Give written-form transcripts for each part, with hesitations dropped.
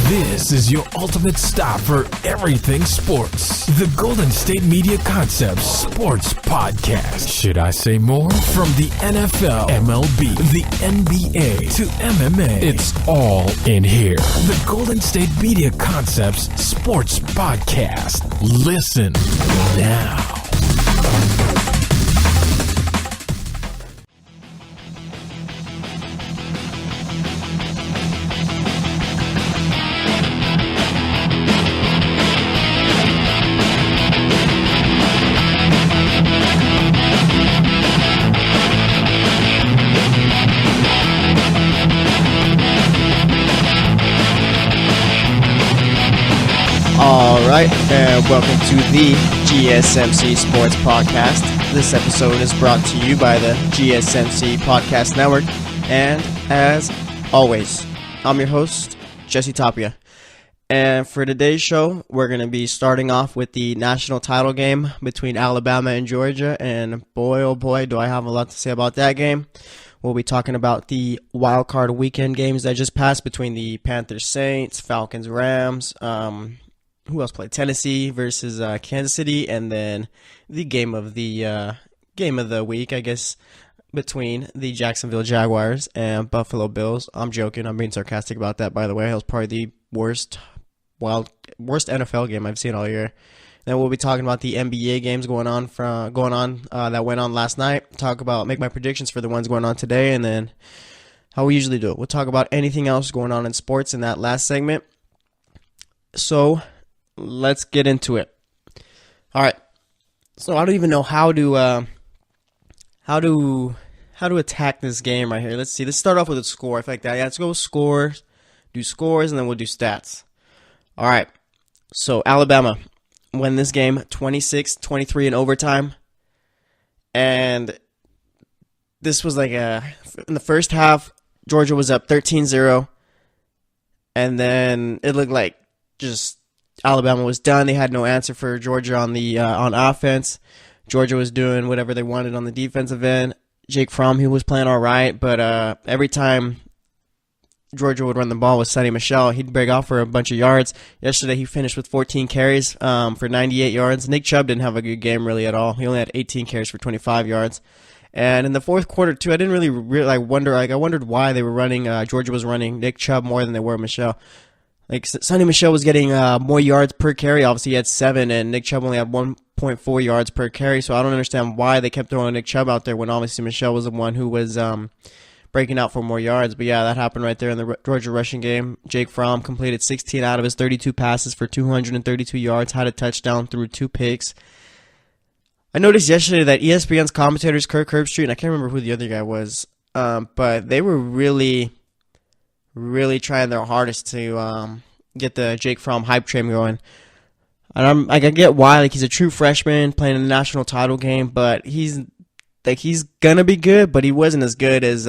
This is your ultimate stop for everything sports. The Golden State Media Concepts Sports Podcast. Should I say more? From the NFL, MLB, the NBA to MMA, it's all in here. The Golden State Media Concepts Sports Podcast. Listen now. Alright, and welcome to the GSMC Sports Podcast. This episode is brought to you by the GSMC Podcast Network, and as always, I'm your host, Jesse Tapia. And for today's show, we're going to be starting off with the national title game between Alabama and Georgia, and boy, oh boy, do I have a lot to say about that game. We'll be talking about the wild card weekend games that just passed between the Panthers Saints, Falcons Rams, who else played? Tennessee versus Kansas City, and then the game of the week, I guess, between the Jacksonville Jaguars and Buffalo Bills. I'm joking. I'm being sarcastic about that, by the way. It was probably the worst NFL game I've seen all year. Then we'll be talking about the NBA games that went on last night. Make my predictions for the ones going on today, and then how we usually do it. We'll talk about anything else going on in sports in that last segment. So let's get into it. All right. So I don't even know how to attack this game right here. Let's see. Let's start off with a score. I feel like that. Yeah, let's go with scores. Do scores, and then we'll do stats. All right. So Alabama won this game 26-23 in overtime. And this was like in the first half, Georgia was up 13-0. And then it looked like just Alabama was done. They had no answer for Georgia on offense. Georgia was doing whatever they wanted on the defensive end. Jake Fromm, he was playing all right, but every time Georgia would run the ball with Sonny Michel, he'd break off for a bunch of yards. Yesterday, he finished with 14 carries for 98 yards. Nick Chubb didn't have a good game really at all. He only had 18 carries for 25 yards. And in the fourth quarter, too, I didn't really wonder. I wondered why they were running. Georgia was running Nick Chubb more than they were Michel. Like, Sonny Michel was getting more yards per carry. Obviously, he had 7, and Nick Chubb only had 1.4 yards per carry. So I don't understand why they kept throwing Nick Chubb out there when obviously Michel was the one who was breaking out for more yards. But yeah, that happened right there in the Georgia rushing game. Jake Fromm completed 16 out of his 32 passes for 232 yards, had a touchdown, threw 2 picks. I noticed yesterday that ESPN's commentators, Kirk Herbstreit, and I can't remember who the other guy was, but they were really trying their hardest to get the Jake Fromm hype train going. And I get why, he's a true freshman playing in a national title game, but he's gonna be good, but he wasn't as good as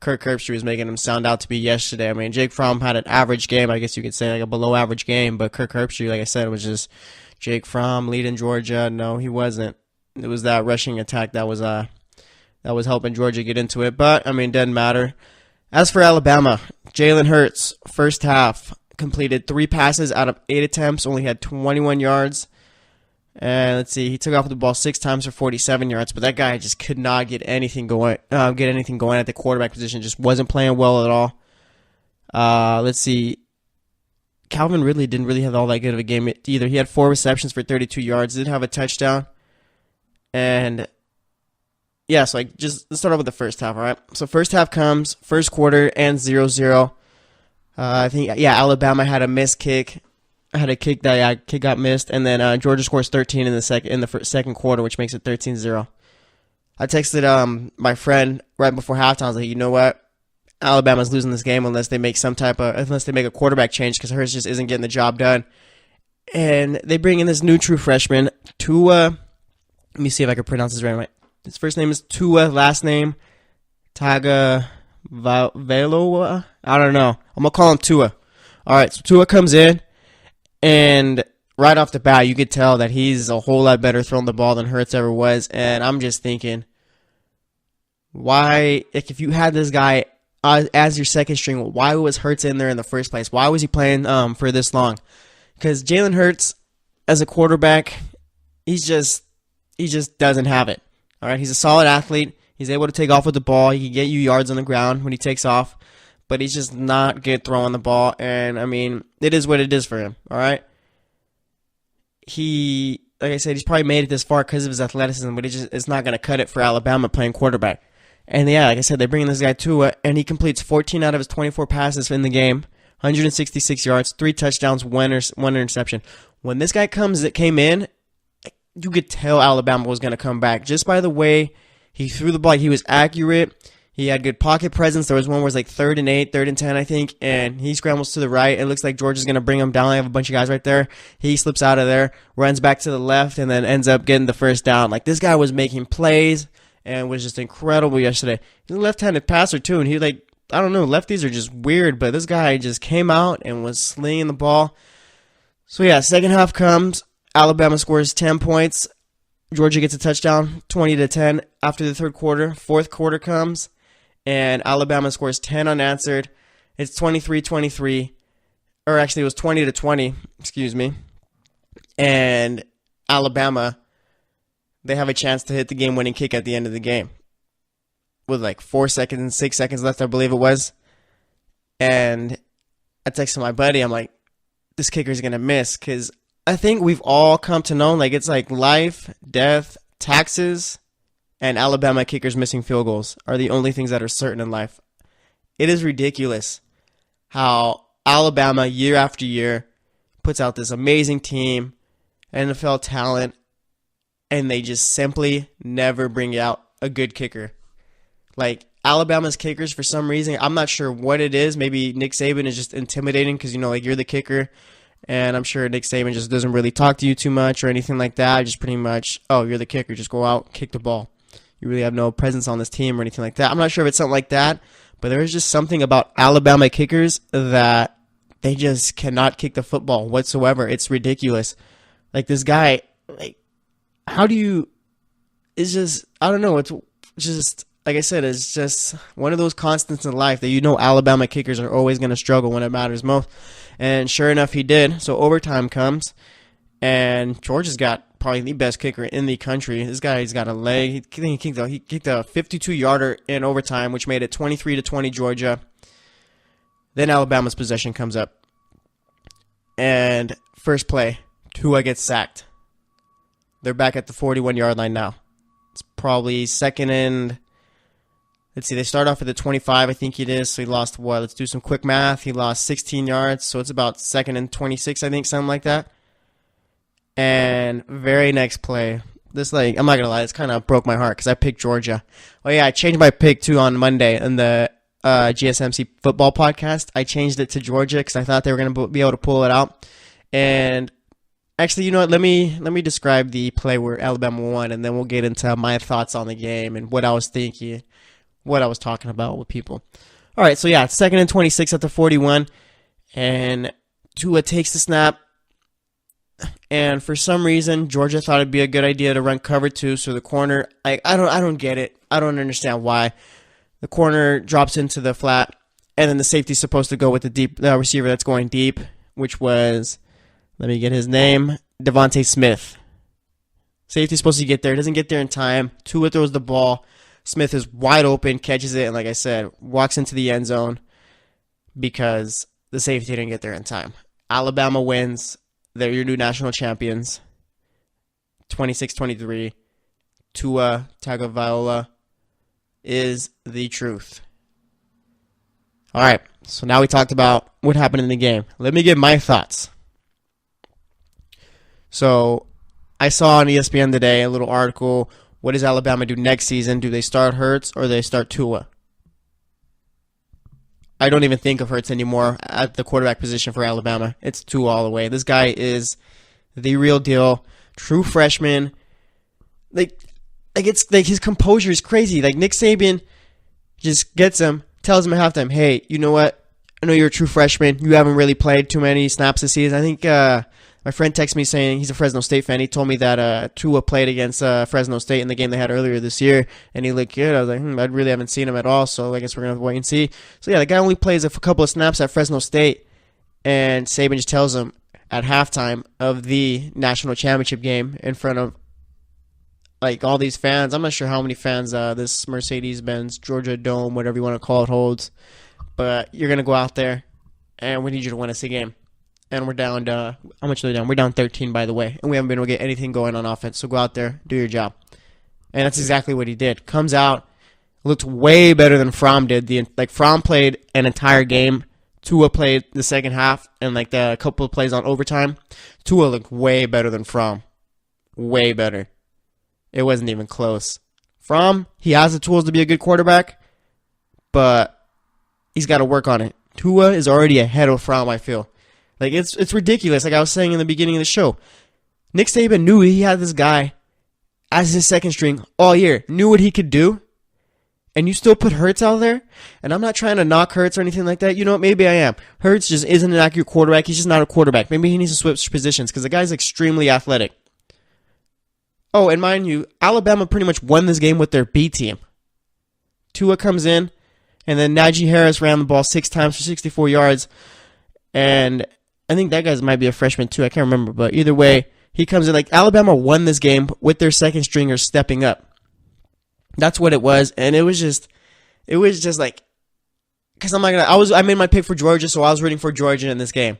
Kirk Herbstreit was making him sound out to be yesterday. I mean, Jake Fromm had an average game, I guess you could say, like a below average game, but Kirk Herbstreit, like I said, was just Jake Fromm leading Georgia. No, he wasn't. It was that rushing attack that was helping Georgia get into it, but I mean, it doesn't matter. As for Alabama, Jalen Hurts, first half, completed 3 passes out of 8 attempts, only had 21 yards. And let's see, he took off the ball 6 times for 47 yards, but that guy just could not get anything going. At the quarterback position, just wasn't playing well at all. Let's see, Calvin Ridley didn't really have all that good of a game either. He had 4 receptions for 32 yards, didn't have a touchdown. And yeah, so let's start off with the first half, all right? So first half comes, first quarter, and 0-0. I think, Alabama had a missed kick. Had a kick kick got missed, and then Georgia scores 13 in the second quarter, which makes it 13-0. I texted my friend right before halftime. I was like, you know what? Alabama's losing this game unless they make a quarterback change, because Hurts just isn't getting the job done. And they bring in this new true freshman, Tua. Let me see if I can pronounce his name right. His first name is Tua, last name Tagovailoa. I don't know. I'm gonna call him Tua. All right, so Tua comes in, and right off the bat, you could tell that he's a whole lot better throwing the ball than Hurts ever was. And I'm just thinking, why, if you had this guy as your second string, why was Hurts in there in the first place? Why was he playing for this long? Because Jalen Hurts, as a quarterback, he just doesn't have it. All right, he's a solid athlete. He's able to take off with the ball. He can get you yards on the ground when he takes off, but he's just not good throwing the ball. And I mean, it is what it is for him. All right, like I said, he's probably made it this far because of his athleticism, but it's not going to cut it for Alabama playing quarterback. And yeah, like I said, they bring in this guy Tua, and he completes 14 out of his 24 passes in the game, 166 yards, 3 touchdowns, one interception. When this guy came in, you could tell Alabama was going to come back just by the way he threw the ball. He was accurate. He had good pocket presence. There was one where it was like 3rd and 8, 3rd and 10, I think, and he scrambles to the right. It looks like Georgia's going to bring him down. They have a bunch of guys right there. He slips out of there, runs back to the left, and then ends up getting the first down. Like, this guy was making plays and was just incredible yesterday. He's a left-handed passer, too, and I don't know, lefties are just weird, but this guy just came out and was slinging the ball. So, yeah, second half comes. Alabama scores 10 points. Georgia gets a touchdown, 20-10 after the third quarter. Fourth quarter comes, and Alabama scores 10 unanswered. It's 23-23, or actually it was 20-20, excuse me. And Alabama, they have a chance to hit the game-winning kick at the end of the game with like 4 seconds, 6 seconds left, I believe it was. And I texted my buddy, I'm like, this kicker's going to miss, because I think we've all come to know, like, it's like life, death, taxes, and Alabama kickers missing field goals are the only things that are certain in life. It is ridiculous how Alabama, year after year, puts out this amazing team, NFL talent, and they just simply never bring out a good kicker. Like, Alabama's kickers, for some reason, I'm not sure what it is. Maybe Nick Saban is just intimidating because, like, you're the kicker. And I'm sure Nick Saban just doesn't really talk to you too much or anything like that. Just pretty much, oh, you're the kicker. Just go out, kick the ball. You really have no presence on this team or anything like that. I'm not sure if it's something like that, but there is just something about Alabama kickers that they just cannot kick the football whatsoever. It's ridiculous. Like, this guy, like, how do you, it's just, I don't know. It's just, like I said, it's just one of those constants in life that Alabama kickers are always going to struggle when it matters most. And sure enough, he did. So overtime comes, and Georgia's got probably the best kicker in the country. This guy, he's got a leg. He kicked a 52-yarder in overtime, which made it 23-20 Georgia. Then Alabama's possession comes up. And first play, Tua gets sacked. They're back at the 41-yard line now. It's probably second and... Let's see, they start off at the 25, I think it is, so he lost what? Let's do some quick math. He lost 16 yards, so it's about second and 26, I think, something like that. And very next play, this, like, I'm not going to lie, this kind of broke my heart because I picked Georgia. Oh, yeah, I changed my pick, too, on Monday in the GSMC football podcast. I changed it to Georgia because I thought they were going to be able to pull it out. And actually, you know what, let me describe the play where Alabama won, and then we'll get into my thoughts on the game and what I was thinking. What I was talking about with people. All right, so yeah, second and 26 at the 41, and Tua takes the snap, and for some reason, Georgia thought it'd be a good idea to run cover 2, so the corner, I don't get it. I don't understand why. The corner drops into the flat, and then the safety's supposed to go with the deep receiver that's going deep, which was, let me get his name, Devontae Smith. Safety's supposed to get there, doesn't get there in time. Tua throws the ball. Smith is wide open, catches it, and like I said, walks into the end zone because the safety didn't get there in time. Alabama wins. They're your new national champions. 26-23. Tua Tagovailoa is the truth. All right, so now we talked about what happened in the game. Let me give my thoughts. So I saw on ESPN today a little article. What does Alabama do next season? Do they start Hurts or do they start Tua? I don't even think of Hurts anymore at the quarterback position for Alabama. It's Tua all the way. This guy is the real deal. True freshman. Like it's like his composure is crazy. Like Nick Saban just gets him, tells him at halftime, hey, you know what? I know you're a true freshman. You haven't really played too many snaps this season. I think, let My friend texted me saying he's a Fresno State fan. He told me that Tua played against Fresno State in the game they had earlier this year, and he looked good. I was like, I really haven't seen him at all, so I guess we're going to wait and see. So, yeah, the guy only plays a couple of snaps at Fresno State, and Saban just tells him at halftime of the national championship game in front of like all these fans. I'm not sure how many fans this Mercedes-Benz Georgia Dome, whatever you want to call it, holds, but you're going to go out there, and we need you to win us a game. And we're down how much are they down? We're down 13, by the way. And we haven't been able to get anything going on offense. So go out there, do your job. And that's exactly what he did. Comes out, looked way better than Fromm did. Fromm played an entire game. Tua played the second half and like the couple of plays on overtime. Tua looked way better than Fromm. Way better. It wasn't even close. Fromm, he has the tools to be a good quarterback, but he's got to work on it. Tua is already ahead of Fromm, I feel. Like, it's ridiculous, like I was saying in the beginning of the show. Nick Saban knew he had this guy as his second string all year. Knew what he could do. And you still put Hurts out there? And I'm not trying to knock Hurts or anything like that. You know what? Maybe I am. Hurts just isn't an accurate quarterback. He's just not a quarterback. Maybe he needs to switch positions because the guy's extremely athletic. Oh, and mind you, Alabama pretty much won this game with their B team. Tua comes in, and then Najee Harris ran the ball 6 times for 64 yards. And I think that guy might be a freshman too. I can't remember. But either way, he comes in. Like, Alabama won this game with their second stringers stepping up. That's what it was. And it was just like, because I made my pick for Georgia, so I was rooting for Georgia in this game.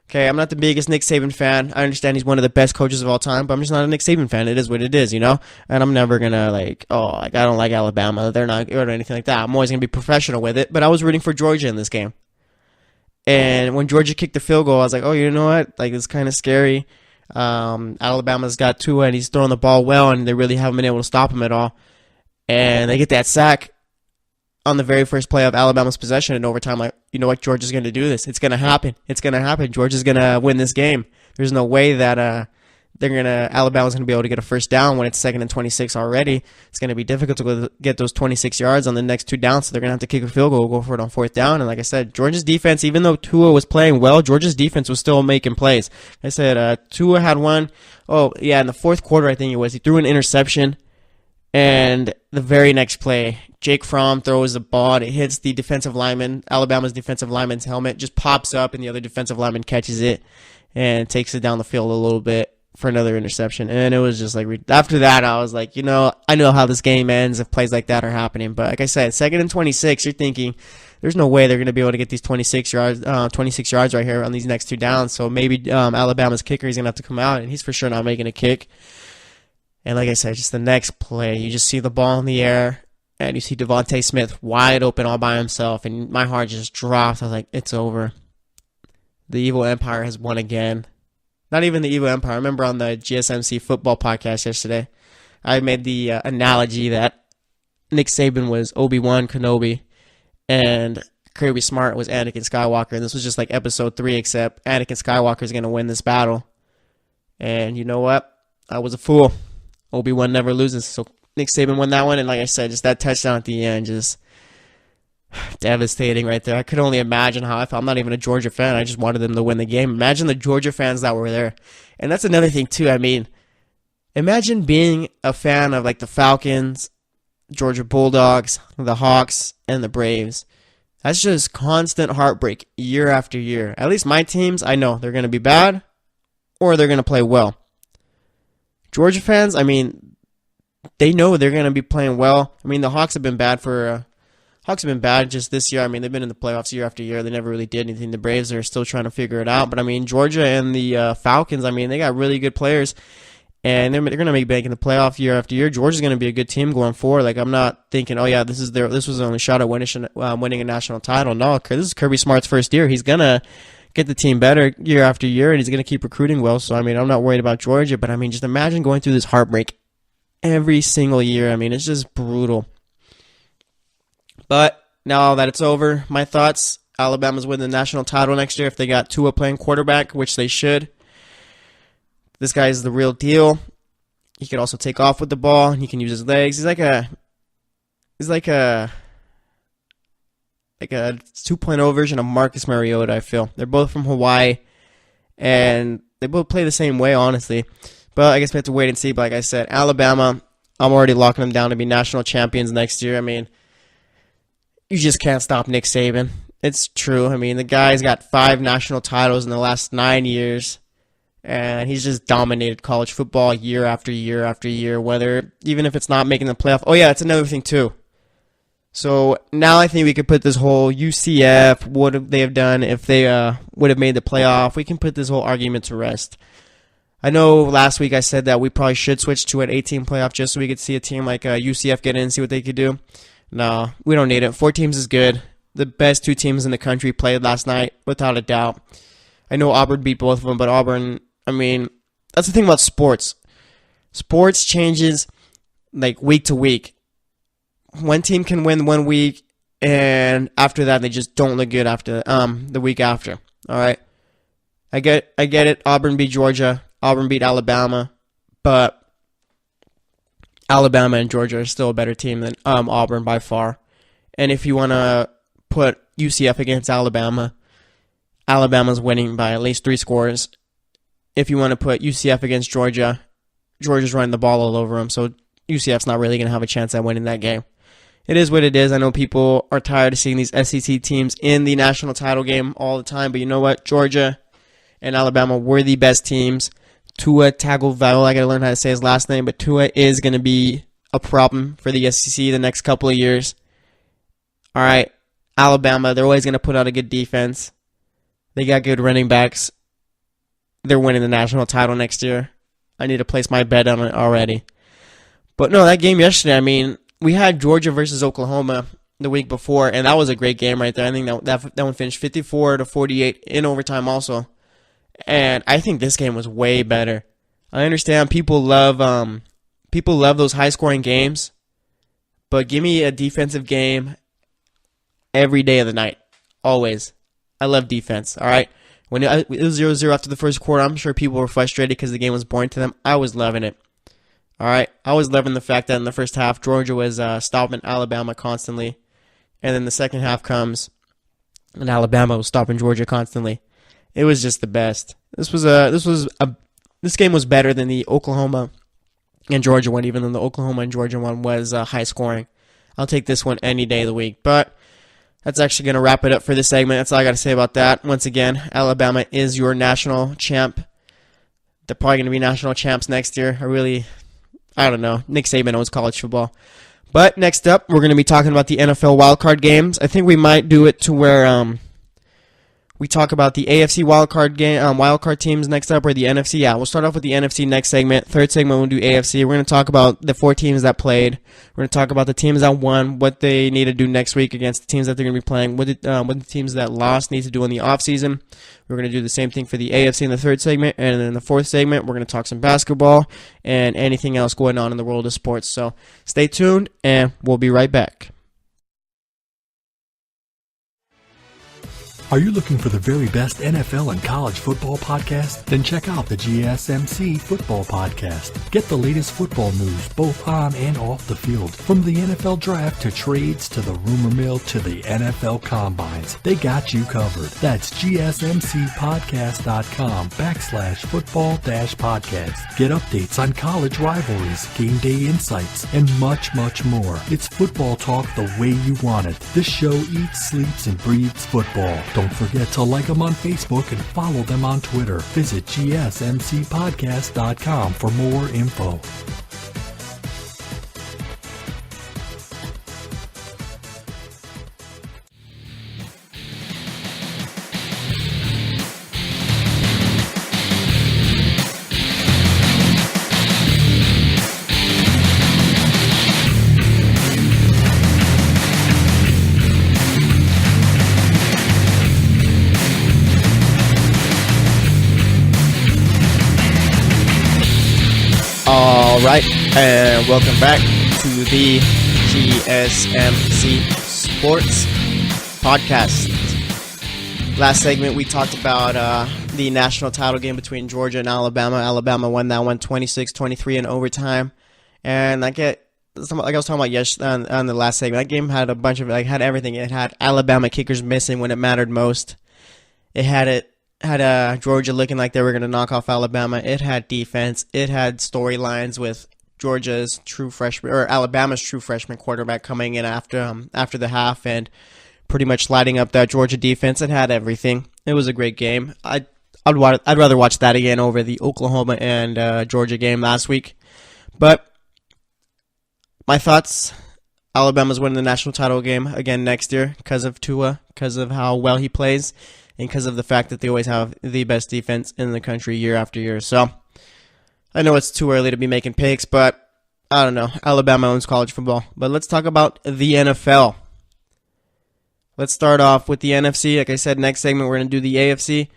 Okay, I'm not the biggest Nick Saban fan. I understand he's one of the best coaches of all time, but I'm just not a Nick Saban fan. It is what it is, you know? And I'm never going to I don't like Alabama. They're not good or anything like that. I'm always going to be professional with it, but I was rooting for Georgia in this game. And when Georgia kicked the field goal, I was like, oh, you know what? Like, it's kind of scary. Alabama's got Tua, and he's throwing the ball well, and they really haven't been able to stop him at all. And they get that sack on the very first play of Alabama's possession in overtime. Like, you know what? Georgia's going to do this. It's going to happen. It's going to happen. Georgia's going to win this game. There's no way that Alabama's going to be able to get a first down when it's 2nd and 26 already. It's going to be difficult to get those 26 yards on the next 2 downs, so they're going to have to kick a field goal, go for it on 4th down. And like I said, Georgia's defense, even though Tua was playing well, Georgia's defense was still making plays. I said Tua had one. Oh, yeah, in the 4th quarter, I think it was. He threw an interception, and the very next play, Jake Fromm throws the ball, and it hits the defensive lineman, Alabama's defensive lineman's helmet, just pops up, and the other defensive lineman catches it and takes it down the field a little bit for another interception. And it was just like, after that, I was like, I know how this game ends if plays like that are happening. But like I said, 2nd and 26, you're thinking, there's no way they're going to be able to get these 26 yards right here on these next 2 downs. So maybe Alabama's kicker, he's going to have to come out, and he's for sure not making a kick. And like I said, just the next play, you just see the ball in the air, and you see Devontae Smith wide open all by himself, and my heart just dropped. I was like, it's over. The Evil Empire has won again. Not even the Evil Empire. I remember on the GSMC football podcast yesterday, I made the analogy that Nick Saban was Obi-Wan Kenobi and Kirby Smart was Anakin Skywalker. And this was just like episode 3, except Anakin Skywalker is going to win this battle. And you know what? I was a fool. Obi-Wan never loses. So Nick Saban won that one. And like I said, just that touchdown at the end, just devastating right there. I could only imagine how I felt. I'm not even a Georgia fan. I just wanted them to win the game. Imagine the Georgia fans that were there. And that's another thing too. I mean, imagine being a fan of like the Falcons, Georgia Bulldogs, the Hawks, and the Braves. That's just constant heartbreak year after year. At least my teams, I know they're going to be bad or they're going to play well. Georgia fans, I mean, they know they're going to be playing well. I mean, the Hawks have been bad just this year. I mean, they've been in the playoffs year after year. They never really did anything. The Braves are still trying to figure it out. But, I mean, Georgia and the Falcons, I mean, they got really good players. And they're going to make bank in the playoff year after year. Georgia's going to be a good team going forward. Like, I'm not thinking, oh, yeah, this was the only shot at winning a national title. No, this is Kirby Smart's first year. He's going to get the team better year after year, and he's going to keep recruiting well. So, I mean, I'm not worried about Georgia. But, I mean, just imagine going through this heartbreak every single year. I mean, it's just brutal. But now that it's over, my thoughts, Alabama's winning the national title next year if they got Tua playing quarterback, which they should. This guy is the real deal. He could also take off with the ball. He can use his legs. He's like a 2.0 version of Marcus Mariota, I feel. They're both from Hawaii, and they both play the same way, honestly. But I guess we have to wait and see. But like I said, Alabama, I'm already locking them down to be national champions next year. I mean, you just can't stop Nick Saban. It's true. I mean, the guy's got 5 national titles in the last 9 years, and he's just dominated college football year after year after year, even if it's not making the playoff. Oh, yeah, that's another thing, too. So now I think we could put this whole UCF, what would they have done if they would have made the playoff? We can put this whole argument to rest. I know last week I said that we probably should switch to an 18 playoff just so we could see a team like UCF get in and see what they could do. No, we don't need it. 4 teams is good. The best 2 teams in the country played last night, without a doubt. I know Auburn beat both of them, but Auburn, I mean, that's the thing about sports. Sports changes like week to week. One team can win one week, and after that, they just don't look good after the week after. All right, I get it. Auburn beat Georgia. Auburn beat Alabama, but Alabama and Georgia are still a better team than Auburn by far. And if you want to put UCF against Alabama, Alabama's winning by at least 3 scores. If you want to put UCF against Georgia, Georgia's running the ball all over them, so UCF's not really going to have a chance at winning that game. It is what it is. I know people are tired of seeing these SEC teams in the national title game all the time, but you know what? Georgia and Alabama were the best teams. Tua Tagovailoa, I got to learn how to say his last name, but Tua is going to be a problem for the SEC the next couple of years. All right, Alabama, they're always going to put out a good defense. They got good running backs. They're winning the national title next year. I need to place my bet on it already. But no, that game yesterday, I mean, we had Georgia versus Oklahoma the week before, and that was a great game right there. I think that one finished 54-48 in overtime also. And I think this game was way better. I understand people love those high-scoring games, but give me a defensive game every day of the night, always. I love defense, all right? When it was 0-0 after the first quarter, I'm sure people were frustrated because the game was boring to them. I was loving it. All right, I was loving the fact that in the first half, Georgia was stopping Alabama constantly, and then the second half comes, and Alabama was stopping Georgia constantly. It was just the best. This game was better than the Oklahoma and Georgia one, even though the Oklahoma and Georgia one was high scoring. I'll take this one any day of the week. But that's actually going to wrap it up for this segment. That's all I got to say about that. Once again, Alabama is your national champ. They're probably going to be national champs next year. I don't know. Nick Saban owns college football. But next up, we're going to be talking about the NFL wildcard games. I think we might do it to where we talk about the AFC wildcard teams next up, or the NFC. Yeah, we'll start off with the NFC next segment. Third segment, we'll do AFC. We're going to talk about the 4 teams that played. We're going to talk about the teams that won, what they need to do next week against the teams that they're going to be playing, what the teams that lost need to do in the offseason. We're going to do the same thing for the AFC in the third segment, and in the fourth segment, we're going to talk some basketball and anything else going on in the world of sports. So stay tuned, and we'll be right back. Are you looking for the very best NFL and college football podcast? Then check out the GSMC Football Podcast. Get the latest football news both on and off the field. From the NFL Draft to trades to the rumor mill to the NFL Combines. They got you covered. That's GSMCpodcast.com/football-podcast. Get updates on college rivalries, game day insights, and much, much more. It's football talk the way you want it. This show eats, sleeps, and breathes football. Don't forget to like them on Facebook and follow them on Twitter. Visit GSMCpodcast.com for more info. All right, and welcome back to the GSMC Sports Podcast. Last segment, we talked about the national title game between Georgia and Alabama. Alabama won that one 26-23 in overtime. And like I was talking about yesterday on the last segment, that game had a bunch of, had everything. It had Alabama kickers missing when it mattered most. It had had Georgia looking like they were going to knock off Alabama. It had defense. It had storylines with Georgia's true freshman or Alabama's true freshman quarterback coming in after the half and pretty much lighting up that Georgia defense. It had everything. It was a great game. I'd rather watch that again over the Oklahoma and Georgia game last week. But my thoughts: Alabama's winning the national title game again next year because of Tua, because of how well he plays, and because of the fact that they always have the best defense in the country year after year. So I know it's too early to be making picks, but I don't know. Alabama owns college football. But let's talk about the NFL. Let's start off with the NFC. Like I said, next segment we're going to do the AFC.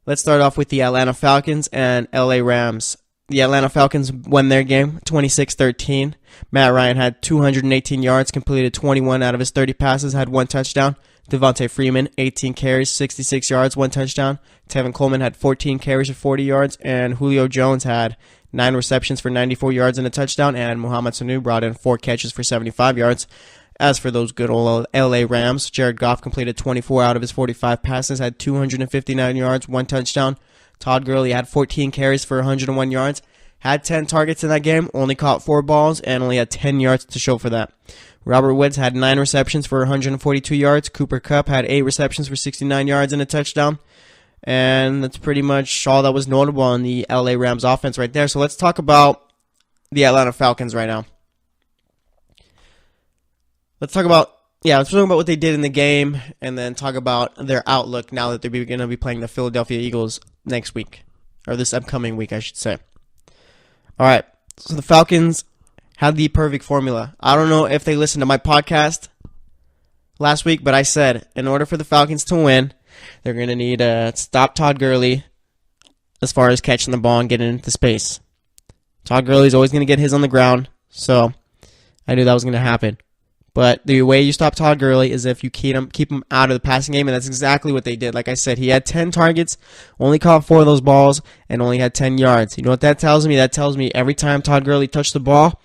Let's start off with the Atlanta Falcons and LA Rams. The Atlanta Falcons won their game 26-13. Matt Ryan had 218 yards, completed 21 out of his 30 passes, had one touchdown. Devontae Freeman, 18 carries, 66 yards, one touchdown. Tevin Coleman had 14 carries for 40 yards, and Julio Jones had 9 receptions for 94 yards and a touchdown, and Mohamed Sanu brought in 4 catches for 75 yards. As for those good old LA Rams, Jared Goff completed 24 out of his 45 passes, had 259 yards, 1 touchdown. Todd Gurley had 14 carries for 101 yards, had 10 targets in that game, only caught 4 balls, and only had 10 yards to show for that. Robert Woods had 9 receptions for 142 yards. Cooper Kupp had 8 receptions for 69 yards and a touchdown. And that's pretty much all that was notable in the LA Rams offense right there. So let's talk about the Atlanta Falcons right now. Let's talk about what they did in the game and then talk about their outlook now that they're going to be playing the Philadelphia Eagles next week, or this upcoming week, I should say. All right, so the Falcons had the perfect formula. I don't know if they listened to my podcast last week, but I said in order for the Falcons to win, they're going to need to stop Todd Gurley as far as catching the ball and getting into space. Todd Gurley's always going to get his on the ground, so I knew that was going to happen. But the way you stop Todd Gurley is if you keep him out of the passing game, and that's exactly what they did. Like I said, he had 10 targets, only caught 4 of those balls, and only had 10 yards. You know what that tells me? That tells me every time Todd Gurley touched the ball,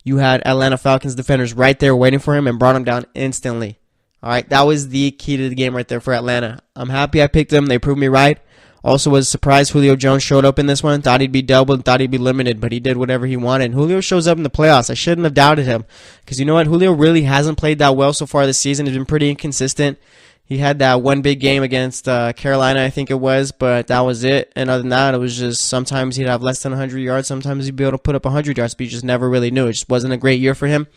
you had Atlanta Falcons defenders right there waiting for him and brought him down instantly. All right, that was the key to the game right there for Atlanta. I'm happy I picked them. They proved me right. Also was surprised Julio Jones showed up in this one. Thought he'd be doubled, thought he'd be limited, but he did whatever he wanted. And Julio shows up in the playoffs. I shouldn't have doubted him because you know what? Julio really hasn't played that well so far this season. He's been pretty inconsistent. He had that one big game against Carolina, I think it was, but that was it. And other than that, it was just sometimes he'd have less than 100 yards. Sometimes he'd be able to put up 100 yards, but you just never really knew. It just wasn't a great year for him.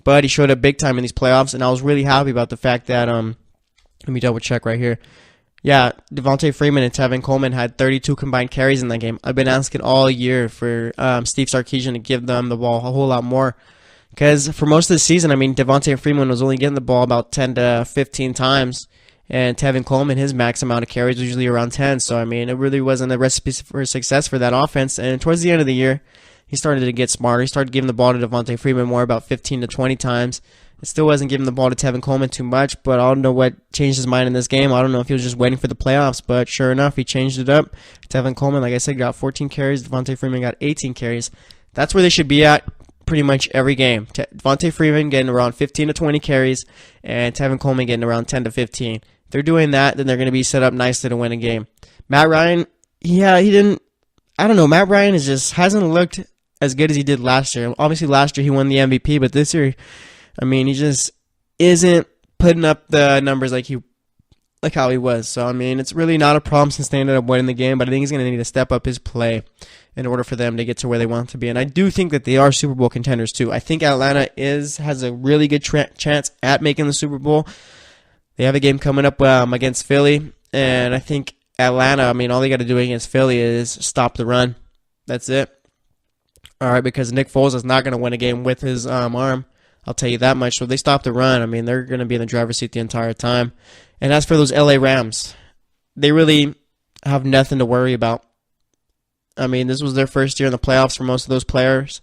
But he showed up big time in these playoffs, and I was really happy about the fact that, let me double check right here. Yeah, Devontae Freeman and Tevin Coleman had 32 combined carries in that game. I've been asking all year for Steve Sarkisian to give them the ball a whole lot more. Because for most of the season, I mean, Devontae Freeman was only getting the ball about 10 to 15 times. And Tevin Coleman, his max amount of carries was usually around 10. So, I mean, it really wasn't a recipe for success for that offense. And towards the end of the year, he started to get smarter. He started giving the ball to Devontae Freeman more, about 15 to 20 times. It still wasn't giving the ball to Tevin Coleman too much, but I don't know what changed his mind in this game. I don't know if he was just waiting for the playoffs, but sure enough, he changed it up. Tevin Coleman, like I said, got 14 carries. Devontae Freeman got 18 carries. That's where they should be at pretty much every game. Devontae Freeman getting around 15 to 20 carries, and Tevin Coleman getting around 10 to 15. If they're doing that, then they're going to be set up nicely to win a game. Matt Ryan, Matt Ryan hasn't looked as good as he did last year. Obviously, last year he won the MVP, but this year, I mean, he just isn't putting up the numbers like how he was. So, I mean, it's really not a problem since they ended up winning the game, but I think he's going to need to step up his play in order for them to get to where they want to be. And I do think that they are Super Bowl contenders, too. I think Atlanta has a really good chance at making the Super Bowl. They have a game coming up against Philly, and I think Atlanta, I mean, all they got to do against Philly is stop the run. That's it. All right, because Nick Foles is not going to win a game with his arm. I'll tell you that much. So if they stop the run, I mean, they're going to be in the driver's seat the entire time. And as for those LA Rams, they really have nothing to worry about. I mean, this was their first year in the playoffs for most of those players.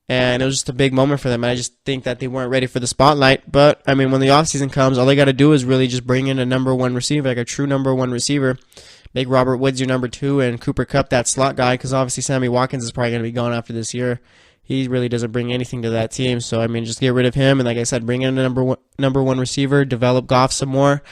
And it was just a big moment for them. And I just think that they weren't ready for the spotlight. But, I mean, when the offseason comes, all they got to do is really just bring in a number one receiver, like a true number one receiver. Make Robert Woods your number 2 and Cooper Kupp that slot guy, because obviously Sammy Watkins is probably going to be gone after this year. He really doesn't bring anything to that team. So, I mean, just get rid of him. And like I said, bring in a number one receiver, develop Goff some more.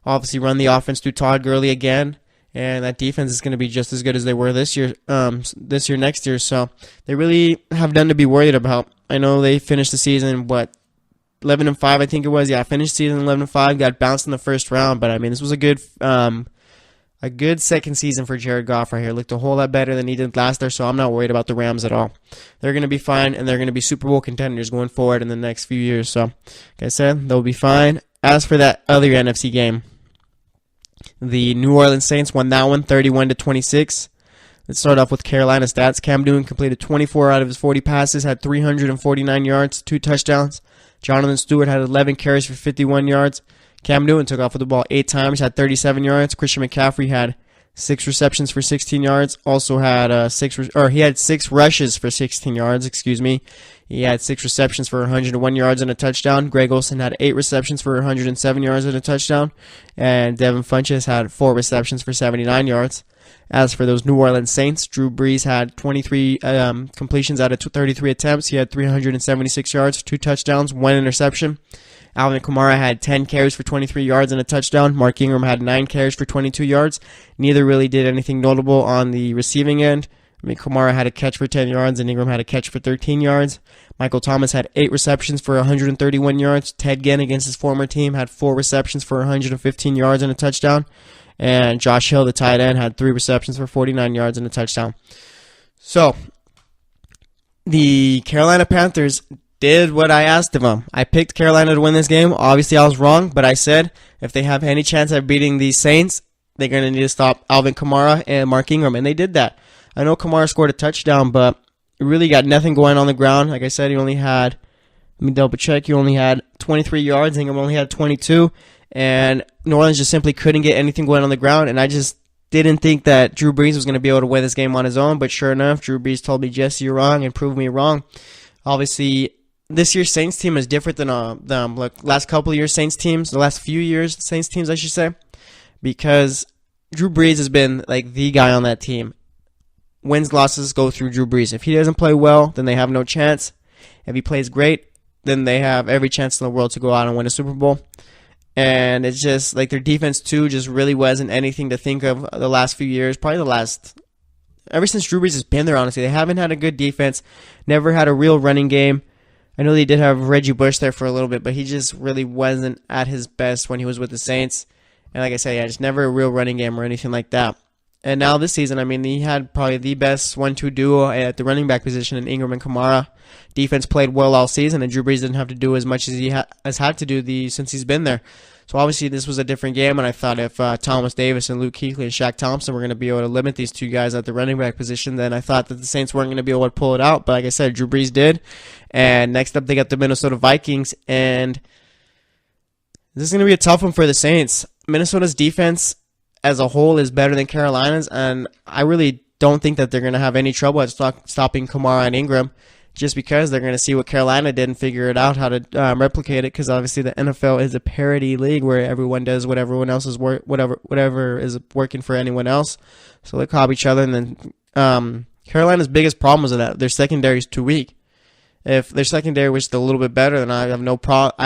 Obviously, run the offense through Todd Gurley again. and that defense is going to be just as good as they were this year, next year. So they really have done to be worried about. I know they finished the season 11-5, I think it was. Yeah, finished season 11-5, got bounced in the first round, but I mean, this was a good second season for Jared Goff right here. Looked a whole lot better than he did last year, so I'm not worried about the Rams at all. They're going to be fine, and they're going to be Super Bowl contenders going forward in the next few years. So, like I said, they'll be fine. As for that other NFC game, the New Orleans Saints won that one 31-26. Let's start off with Carolina stats. Cam Newton completed 24 out of his 40 passes, had 349 yards, 2 touchdowns. Jonathan Stewart had 11 carries for 51 yards. Cam Newton took off with the ball 8 times, had 37 yards. Christian McCaffrey had 6 receptions for 16 yards. Also had 6 rushes for 16 yards. He had 6 receptions for 101 yards and a touchdown. Greg Olsen had 8 receptions for 107 yards and a touchdown, and Devin Funchess had 4 receptions for 79 yards. As for those New Orleans Saints, Drew Brees had 23 completions out of 33 attempts. He had 376 yards, 2 touchdowns, 1 interception. Alvin Kamara had 10 carries for 23 yards and a touchdown. Mark Ingram had 9 carries for 22 yards. Neither really did anything notable on the receiving end. Kamara had a catch for 10 yards and Ingram had a catch for 13 yards. Michael Thomas had 8 receptions for 131 yards. Ted Ginn against his former team had 4 receptions for 115 yards and a touchdown. And Josh Hill, the tight end, had 3 receptions for 49 yards and a touchdown. So, the Carolina Panthers did what I asked of them. I picked Carolina to win this game. Obviously, I was wrong, but I said if they have any chance of beating these Saints, they're going to need to stop Alvin Kamara and Mark Ingram, and they did that. I know Kamara scored a touchdown, but really got nothing going on the ground. Like I said, he only had 23 yards. Ingram only had 22. And New Orleans just simply couldn't get anything going on the ground. And I just didn't think that Drew Brees was going to be able to win this game on his own. But sure enough, Drew Brees told me, Jesse, you're wrong, and proved me wrong. Obviously, this year's Saints team is different than the last couple of years Saints teams, the last few years Saints teams, I should say. Because Drew Brees has been like the guy on that team. Wins, losses go through Drew Brees. If he doesn't play well, then they have no chance. If he plays great, then they have every chance in the world to go out and win a Super Bowl. And it's just like their defense too just really wasn't anything to think of the last few years. Ever since Drew Brees has been there, honestly. They haven't had a good defense, never had a real running game. I know they did have Reggie Bush there for a little bit, but he just really wasn't at his best when he was with the Saints. And like I said, just never a real running game or anything like that. And now this season, I mean, he had probably the best 1-2 duo at the running back position in Ingram and Kamara. Defense played well all season, and Drew Brees didn't have to do as much as he has had to do since he's been there. So obviously this was a different game, and I thought if Thomas Davis and Luke Kuechly and Shaq Thompson were going to be able to limit these two guys at the running back position, then I thought that the Saints weren't going to be able to pull it out. But like I said, Drew Brees did. And next up, they got the Minnesota Vikings, and this is going to be a tough one for the Saints. Minnesota's defense as a whole is better than Carolina's, and I really don't think that they're going to have any trouble at stopping Kamara and Ingram, just because they're going to see what Carolina did and figure it out how to replicate it, because obviously the NFL is a parity league where everyone does what everyone else is whatever is working for anyone else. So they copy each other, and then Carolina's biggest problem is that their secondary is too weak. If their secondary was a little bit better, then I have no doubt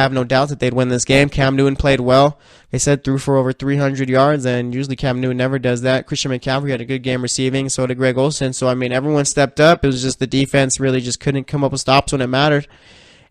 that they'd win this game. Cam Newton played well. They said threw for over 300 yards, and usually Cam Newton never does that. Christian McCaffrey had a good game receiving, so did Greg Olsen. So, I mean, everyone stepped up. It was just the defense really just couldn't come up with stops when it mattered.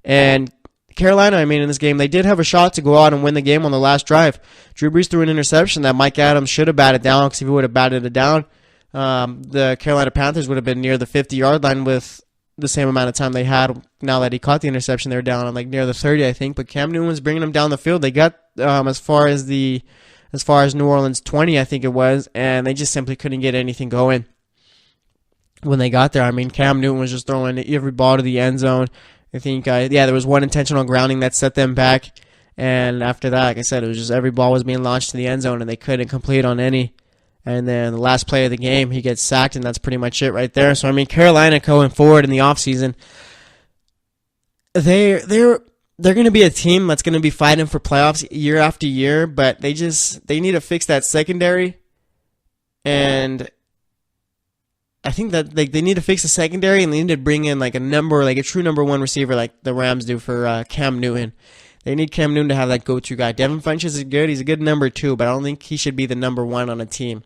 And Carolina, I mean, in this game, they did have a shot to go out and win the game on the last drive. Drew Brees threw an interception that Mike Adams should have batted down, because if he would have batted it down, the Carolina Panthers would have been near the 50-yard line with the same amount of time they had. Now that he caught the interception, they were down on like near the 30, I think. But Cam Newton was bringing them down the field. They got as far as New Orleans 20, I think it was, and they just simply couldn't get anything going when they got there. I mean, Cam Newton was just throwing every ball to the end zone. I think, there was one intentional grounding that set them back, and after that, like I said, it was just every ball was being launched to the end zone, and they couldn't complete on any. And then the last play of the game, he gets sacked, and that's pretty much it right there. So, I mean, Carolina going forward in the offseason, they're going to be a team that's going to be fighting for playoffs year after year, but they need to fix that secondary. And I think that they need to fix the secondary, and they need to bring in like a true number one receiver like the Rams do for Cam Newton. They need Cam Newton to have that go-to guy. Devin Funchess is good. He's a good number two, but I don't think he should be the number one on a team.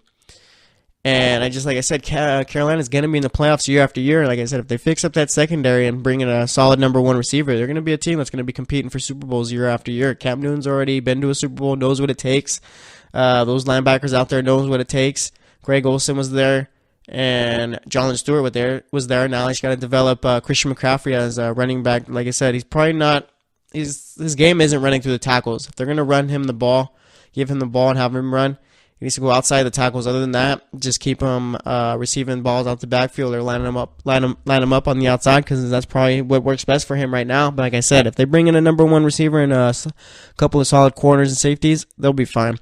And like I said, Carolina's going to be in the playoffs year after year. Like I said, if they fix up that secondary and bring in a solid number one receiver, they're going to be a team that's going to be competing for Super Bowls year after year. Cam Newton's already been to a Super Bowl, knows what it takes. Those linebackers out there knows what it takes. Greg Olsen was there, and Jonathan Stewart was there. Now he's got to develop Christian McCaffrey as a running back. Like I said, he's probably not. His game isn't running through the tackles. If they're going to run him the ball, give him the ball and have him run, he needs to go outside the tackles. Other than that, just keep him receiving balls out the backfield or line him up on the outside, because that's probably what works best for him right now. But like I said, if they bring in a number one receiver and a couple of solid corners and safeties, they'll be fine.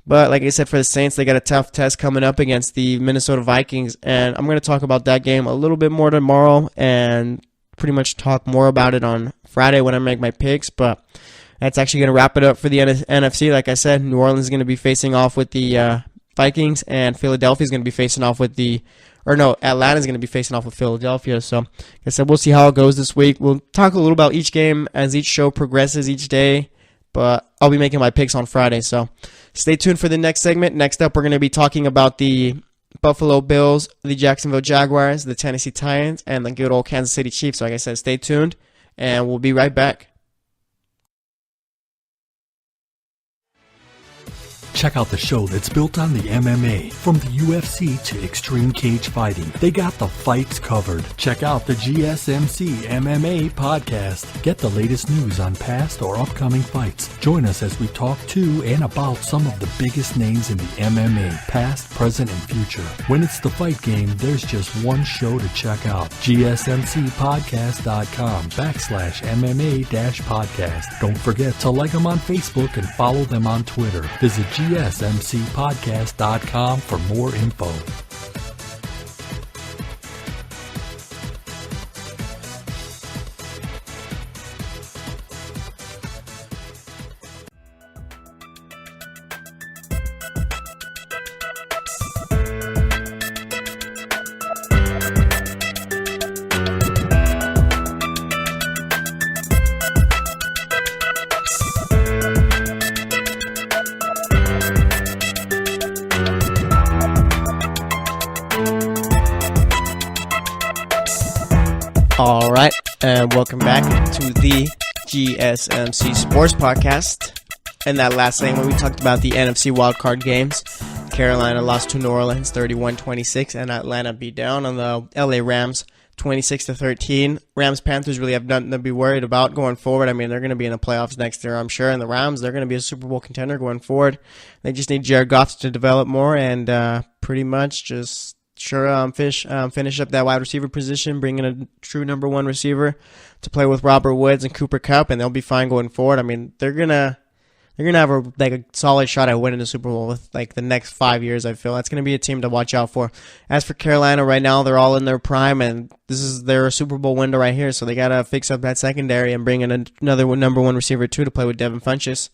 But like I said, for the Saints, they got a tough test coming up against the Minnesota Vikings, and I'm going to talk about that game a little bit more tomorrow and pretty much talk more about it on Friday when I make my picks. But that's actually going to wrap it up for the NFC. Like I said, New Orleans is going to be facing off with the Vikings, and Philadelphia is going to be facing off with Atlanta is going to be facing off with Philadelphia. So, like I said, we'll see how it goes this week. We'll talk a little about each game as each show progresses each day, but I'll be making my picks on Friday. So, stay tuned for the next segment. Next up, we're going to be talking about the Buffalo Bills, the Jacksonville Jaguars, the Tennessee Titans, and the good old Kansas City Chiefs. So, like I said, stay tuned, and we'll be right back. Check out the show that's built on the MMA. From the UFC to extreme cage fighting, they got the fights covered. Check out the GSMC MMA podcast. Get the latest news on past or upcoming fights. Join us as we talk to and about some of the biggest names in the MMA, past, present, and future. When it's the fight game, there's just one show to check out. GSMCpodcast.com/MMA-podcast. Don't forget to like them on Facebook and follow them on Twitter. Visit GSMCpodcast.com for more info. All right, and welcome back to the GSMC Sports Podcast. In that last segment, we talked about the NFC wildcard games. Carolina lost to New Orleans 31-26, and Atlanta beat down on the LA Rams 26-13. Rams-Panthers really have nothing to be worried about going forward. I mean, they're going to be in the playoffs next year, I'm sure, and the Rams, they're going to be a Super Bowl contender going forward. They just need Jared Goff to develop more and pretty much just finish up that wide receiver position, bring in a true number one receiver to play with Robert Woods and Cooper Kupp, and they'll be fine going forward. I mean, they're gonna have a solid shot at winning the Super Bowl with the next 5 years. I feel that's gonna be a team to watch out for. As for Carolina, right now they're all in their prime, and this is their Super Bowl window right here. So they gotta fix up that secondary and bring in another number one receiver too to play with Devin Funchess.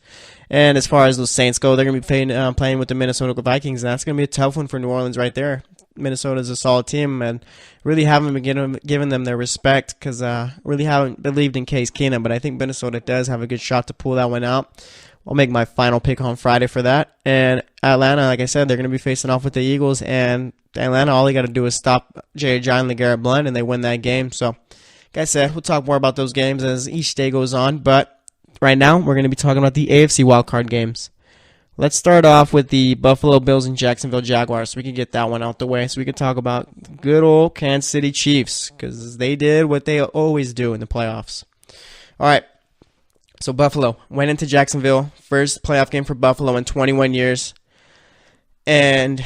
And as far as those Saints go, they're gonna be playing with the Minnesota Vikings, and that's gonna be a tough one for New Orleans right there. Minnesota's a solid team, and really haven't been giving them their respect because really haven't believed in Case Keenum. But I think Minnesota does have a good shot to pull that one out. I'll make my final pick on Friday for that. And Atlanta, like I said, they're going to be facing off with the Eagles. And Atlanta, all they got to do is stop J.J. and LeGarrette Blount, and they win that game. So, like I said, we'll talk more about those games as each day goes on. But right now, we're going to be talking about the AFC wildcard games. Let's start off with the Buffalo Bills and Jacksonville Jaguars so we can get that one out the way. So we can talk about good old Kansas City Chiefs because they did what they always do in the playoffs. All right, so Buffalo went into Jacksonville. First playoff game for Buffalo in 21 years. And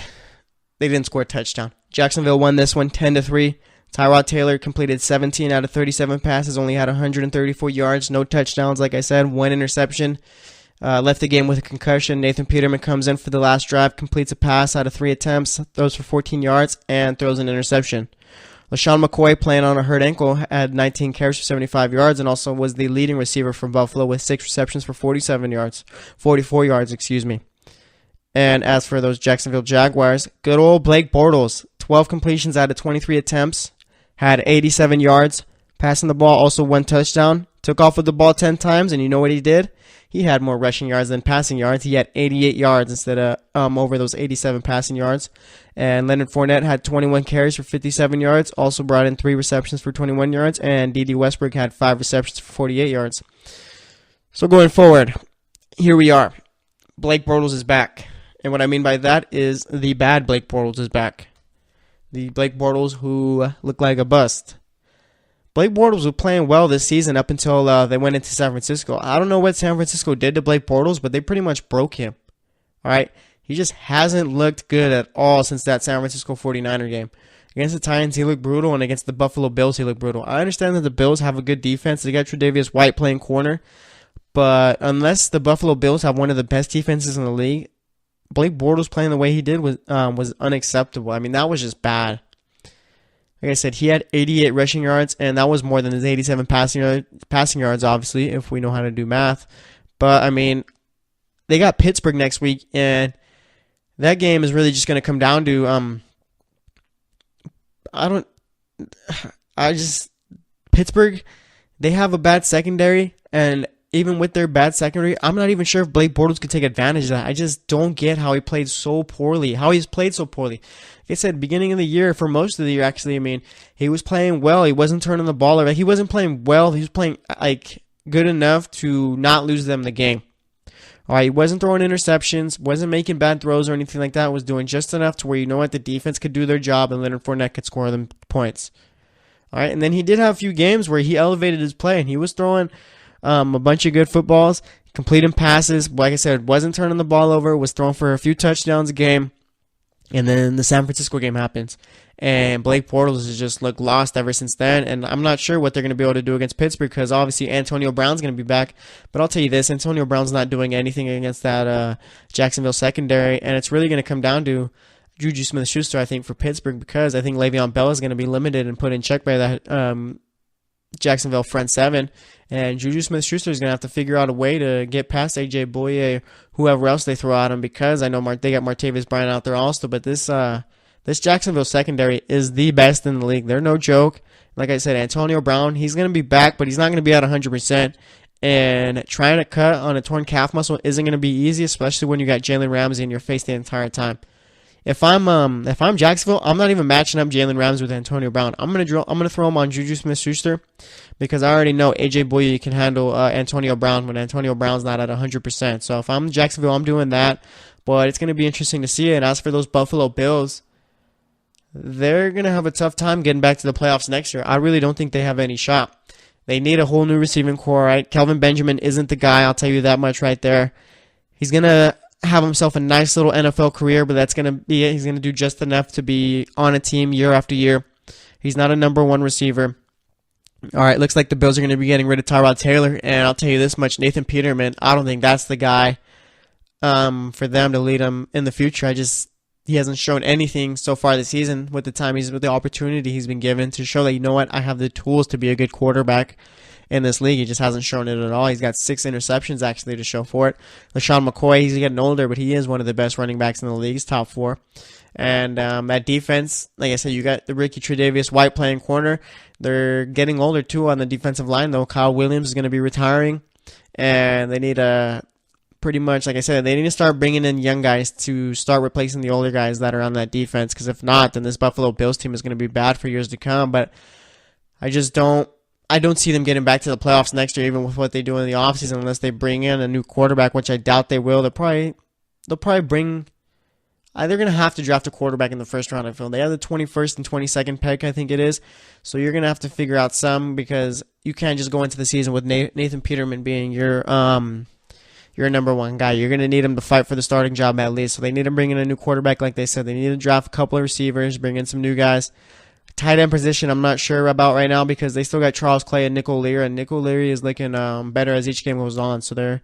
they didn't score a touchdown. Jacksonville won this one 10-3. Tyrod Taylor completed 17 out of 37 passes, only had 134 yards, no touchdowns, like I said, one interception. Left the game with a concussion. Nathan Peterman comes in for the last drive, completes a pass out of 3 attempts, throws for 14 yards, and throws an interception. LaShawn McCoy, playing on a hurt ankle, had 19 carries for 75 yards and also was the leading receiver for Buffalo with 6 receptions for 44 yards. And as for those Jacksonville Jaguars, good old Blake Bortles, 12 completions out of 23 attempts, had 87 yards, passing the ball, also 1 touchdown, took off with the ball 10 times, and you know what he did? he had more rushing yards than passing yards. He had 88 yards instead of over those 87 passing yards. And Leonard Fournette had 21 carries for 57 yards, also brought in 3 receptions for 21 yards, and D.D. Westbrook had 5 receptions for 48 yards. So going forward, here we are. Blake Bortles is back. And what I mean by that is the bad Blake Bortles is back. The Blake Bortles who looked like a bust. Blake Bortles was playing well this season up until they went into San Francisco. I don't know what San Francisco did to Blake Bortles, but they pretty much broke him. All right? He just hasn't looked good at all since that San Francisco 49er game. Against the Titans, he looked brutal, and against the Buffalo Bills, he looked brutal. I understand that the Bills have a good defense. They got Tre'Davious White playing corner. But unless the Buffalo Bills have one of the best defenses in the league, Blake Bortles playing the way he did was unacceptable. I mean, that was just bad. Like I said, he had 88 rushing yards, and that was more than his 87 passing yards, obviously, if we know how to do math. But, I mean, they got Pittsburgh next week, and that game is really just going to come down to Pittsburgh, they have a bad secondary, and even with their bad secondary, I'm not even sure if Blake Bortles could take advantage of that. I just don't get how he played so poorly, how he's played so poorly. Like I said, beginning of the year, for most of the year, actually, I mean, he was playing well. He wasn't turning the ball over. He wasn't playing well. He was playing like good enough to not lose them the game. All right, he wasn't throwing interceptions, wasn't making bad throws or anything like that. Was doing just enough to where you know what, the defense could do their job and Leonard Fournette could score them points. All right, and then he did have a few games where he elevated his play and he was throwing a bunch of good footballs, completing passes. Like I said, wasn't turning the ball over, was throwing for a few touchdowns a game. And then the San Francisco game happens. And Blake Bortles has just looked lost ever since then. And I'm not sure what they're going to be able to do against Pittsburgh because obviously Antonio Brown's going to be back. But I'll tell you this, Antonio Brown's not doing anything against that Jacksonville secondary. And it's really going to come down to Juju Smith-Schuster, I think, for Pittsburgh because I think Le'Veon Bell is going to be limited and put in check by that Jacksonville front seven. And Juju Smith-Schuster is going to have to figure out a way to get past A.J. Bouye, whoever else they throw at him, because I know they got Martavis Bryant out there also. But this Jacksonville secondary is the best in the league. They're no joke. Like I said, Antonio Brown, he's going to be back, but he's not going to be at 100%. And trying to cut on a torn calf muscle isn't going to be easy, especially when you got Jalen Ramsey in your face the entire time. If I'm Jacksonville, I'm not even matching up Jalen Ramsey with Antonio Brown. I'm gonna throw him on Juju Smith-Schuster because I already know A.J. Bouye can handle Antonio Brown when Antonio Brown's not at 100%. So if I'm Jacksonville, I'm doing that. But it's gonna be interesting to see. And as for those Buffalo Bills, they're gonna have a tough time getting back to the playoffs next year. I really don't think they have any shot. They need a whole new receiving core, right? Kelvin Benjamin isn't the guy. I'll tell you that much right there. He's gonna have himself a nice little NFL career, but that's gonna be it. He's gonna do just enough to be on a team year after year. He's not a number one receiver. All right, looks like the Bills are gonna be getting rid of Tyrod Taylor, and I'll tell you this much: Nathan Peterman. I don't think that's the guy for them to lead them in the future. He hasn't shown anything so far this season with the opportunity he's been given to show that, you know what, I have the tools to be a good quarterback in this league. He just hasn't shown it at all. He's got 6 interceptions actually to show for it. LaShawn McCoy, he's getting older, but he is one of the best running backs in the league. He's top 4. And that defense, like I said, you got the rookie Tre'Davious White playing corner. They're getting older too on the defensive line though. Kyle Williams is going to be retiring, and they need pretty much, like I said, they need to start bringing in young guys to start replacing the older guys that are on that defense, because if not, then this Buffalo Bills team is going to be bad for years to come. But I don't see them getting back to the playoffs next year, even with what they do in the offseason, unless they bring in a new quarterback, which I doubt they will. They'll probably bring. They're going to have to draft a quarterback in the first round, I feel. They have the 21st and 22nd pick, I think it is. So you're going to have to figure out some, because you can't just go into the season with Nathan Peterman being your number one guy. You're going to need him to fight for the starting job at least. So they need to bring in a new quarterback, like they said. They need to draft a couple of receivers, bring in some new guys. Tight end position, I'm not sure about right now, because they still got Charles Clay and Nick O'Leary, and Nick O'Leary is looking better as each game goes on. So they're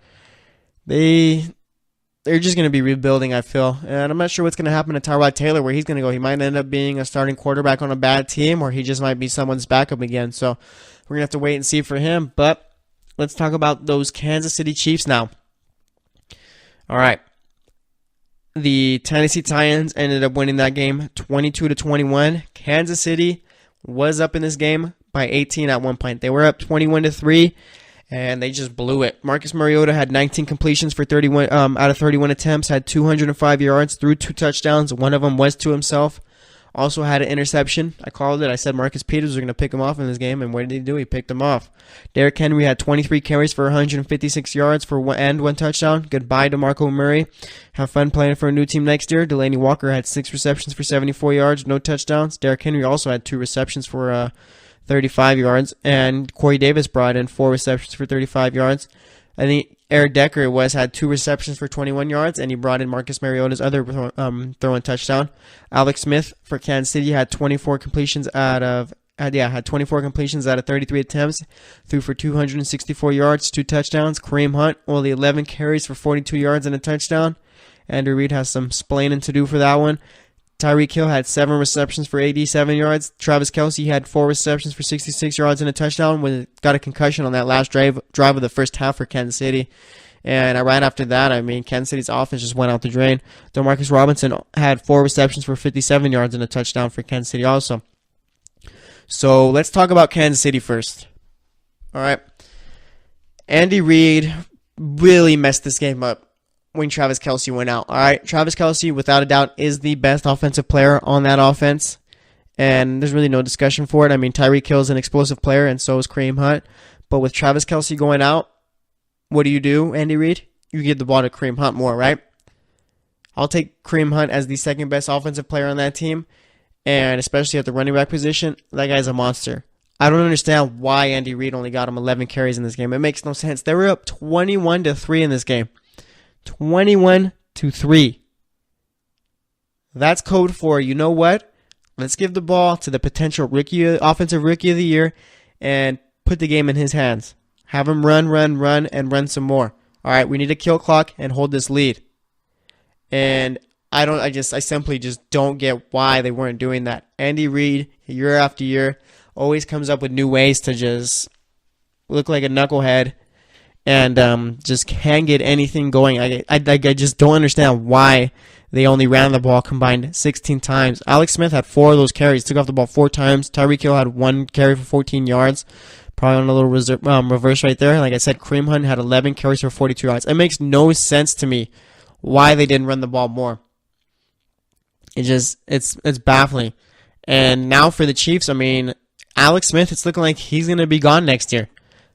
just going to be rebuilding, I feel. And I'm not sure what's going to happen to Tyrod Taylor, where he's going to go. He might end up being a starting quarterback on a bad team, or he just might be someone's backup again. So we're going to have to wait and see for him. But let's talk about those Kansas City Chiefs now. All right. The Tennessee Titans ended up winning that game 22-21. Kansas City was up in this game by 18 at one point. They were up 21-3, and they just blew it. Marcus Mariota had 19 completions for 31 out of 31 attempts, had 205 yards, threw 2 touchdowns. One of them was to himself. Also had an interception. I called it. I said Marcus Peters was going to pick him off in this game, and what did he do? He picked him off. Derrick Henry had 23 carries for 156 yards for one touchdown. Goodbye to DeMarco Murray. Have fun playing for a new team next year. Delaney Walker had 6 receptions for 74 yards, no touchdowns. Derrick Henry also had 2 receptions for 35 yards, and Corey Davis brought in 4 receptions for 35 yards. I think Eric Decker had 2 receptions for 21 yards, and he brought in Marcus Mariota's other throwing touchdown. Alex Smith for Kansas City had 24 completions out of 33 attempts, threw for 264 yards, 2 touchdowns. Kareem Hunt only 11 carries for 42 yards and a touchdown. Andrew Reid has some splaining to do for that one. Tyreek Hill had 7 receptions for 87 yards. Travis Kelce had 4 receptions for 66 yards and a touchdown. Got a concussion on that last drive of the first half for Kansas City. And right after that, Kansas City's offense just went out the drain. Demarcus Robinson had 4 receptions for 57 yards and a touchdown for Kansas City also. So let's talk about Kansas City first. All right. Andy Reid really messed this game up when Travis Kelce went out. All right, Travis Kelce, without a doubt, is the best offensive player on that offense, and there's really no discussion for it. Tyreek Hill is an explosive player, and so is Kareem Hunt. But with Travis Kelce going out, what do, Andy Reid? You give the ball to Kareem Hunt more, right? I'll take Kareem Hunt as the second best offensive player on that team, and especially at the running back position, that guy's a monster. I don't understand why Andy Reid only got him 11 carries in this game. It makes no sense. They were up 21-3 in this game. 21-3. That's code for, you know what? Let's give the ball to the potential offensive rookie of the year and put the game in his hands. Have him run, and run some more. All right, we need to kill clock and hold this lead. And I simply just don't get why they weren't doing that. Andy Reid, year after year, always comes up with new ways to just look like a knucklehead and just can't get anything going. I just don't understand why they only ran the ball combined 16 times. Alex Smith had 4 of those carries, took off the ball 4 times. Tyreek Hill had 1 carry for 14 yards. Probably on a little reverse right there. Like I said, Kareem Hunt had 11 carries for 42 yards. It makes no sense to me why they didn't run the ball more. It's baffling. And now for the Chiefs, Alex Smith, it's looking like he's going to be gone next year.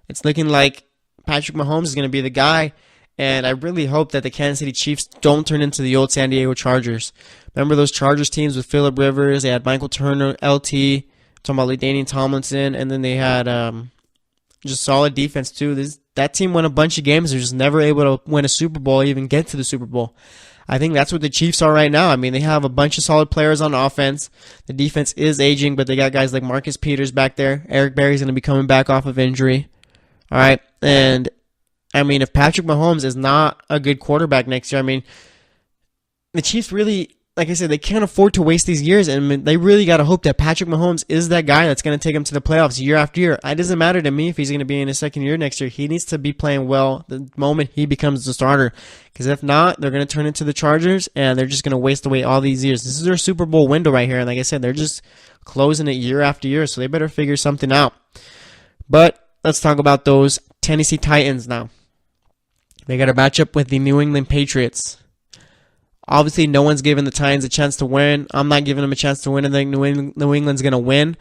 It's looking like Patrick Mahomes is going to be the guy, and I really hope that the Kansas City Chiefs don't turn into the old San Diego Chargers. Remember those Chargers teams with Phillip Rivers? They had Michael Turner, LT, talking about LaDainian Tomlinson, and then they had just solid defense too. That team won a bunch of games. They're just never able to win a Super Bowl, even get to the Super Bowl. I think that's what the Chiefs are right now. They have a bunch of solid players on offense. The defense is aging, but they got guys like Marcus Peters back there. Eric Berry's going to be coming back off of injury. All right, and if Patrick Mahomes is not a good quarterback next year, the Chiefs really, like I said, they can't afford to waste these years, and they really got to hope that Patrick Mahomes is that guy that's going to take them to the playoffs year after year. It doesn't matter to me if he's going to be in his second year next year. He needs to be playing well the moment he becomes the starter, because if not, they're going to turn into the Chargers, and they're just going to waste away all these years. This is their Super Bowl window right here, and like I said, they're just closing it year after year, so they better figure something out. But let's talk about those Tennessee Titans now. They got a matchup with the New England Patriots. Obviously, no one's giving the Titans a chance to win. I'm not giving them a chance to win. I think New England's going to win.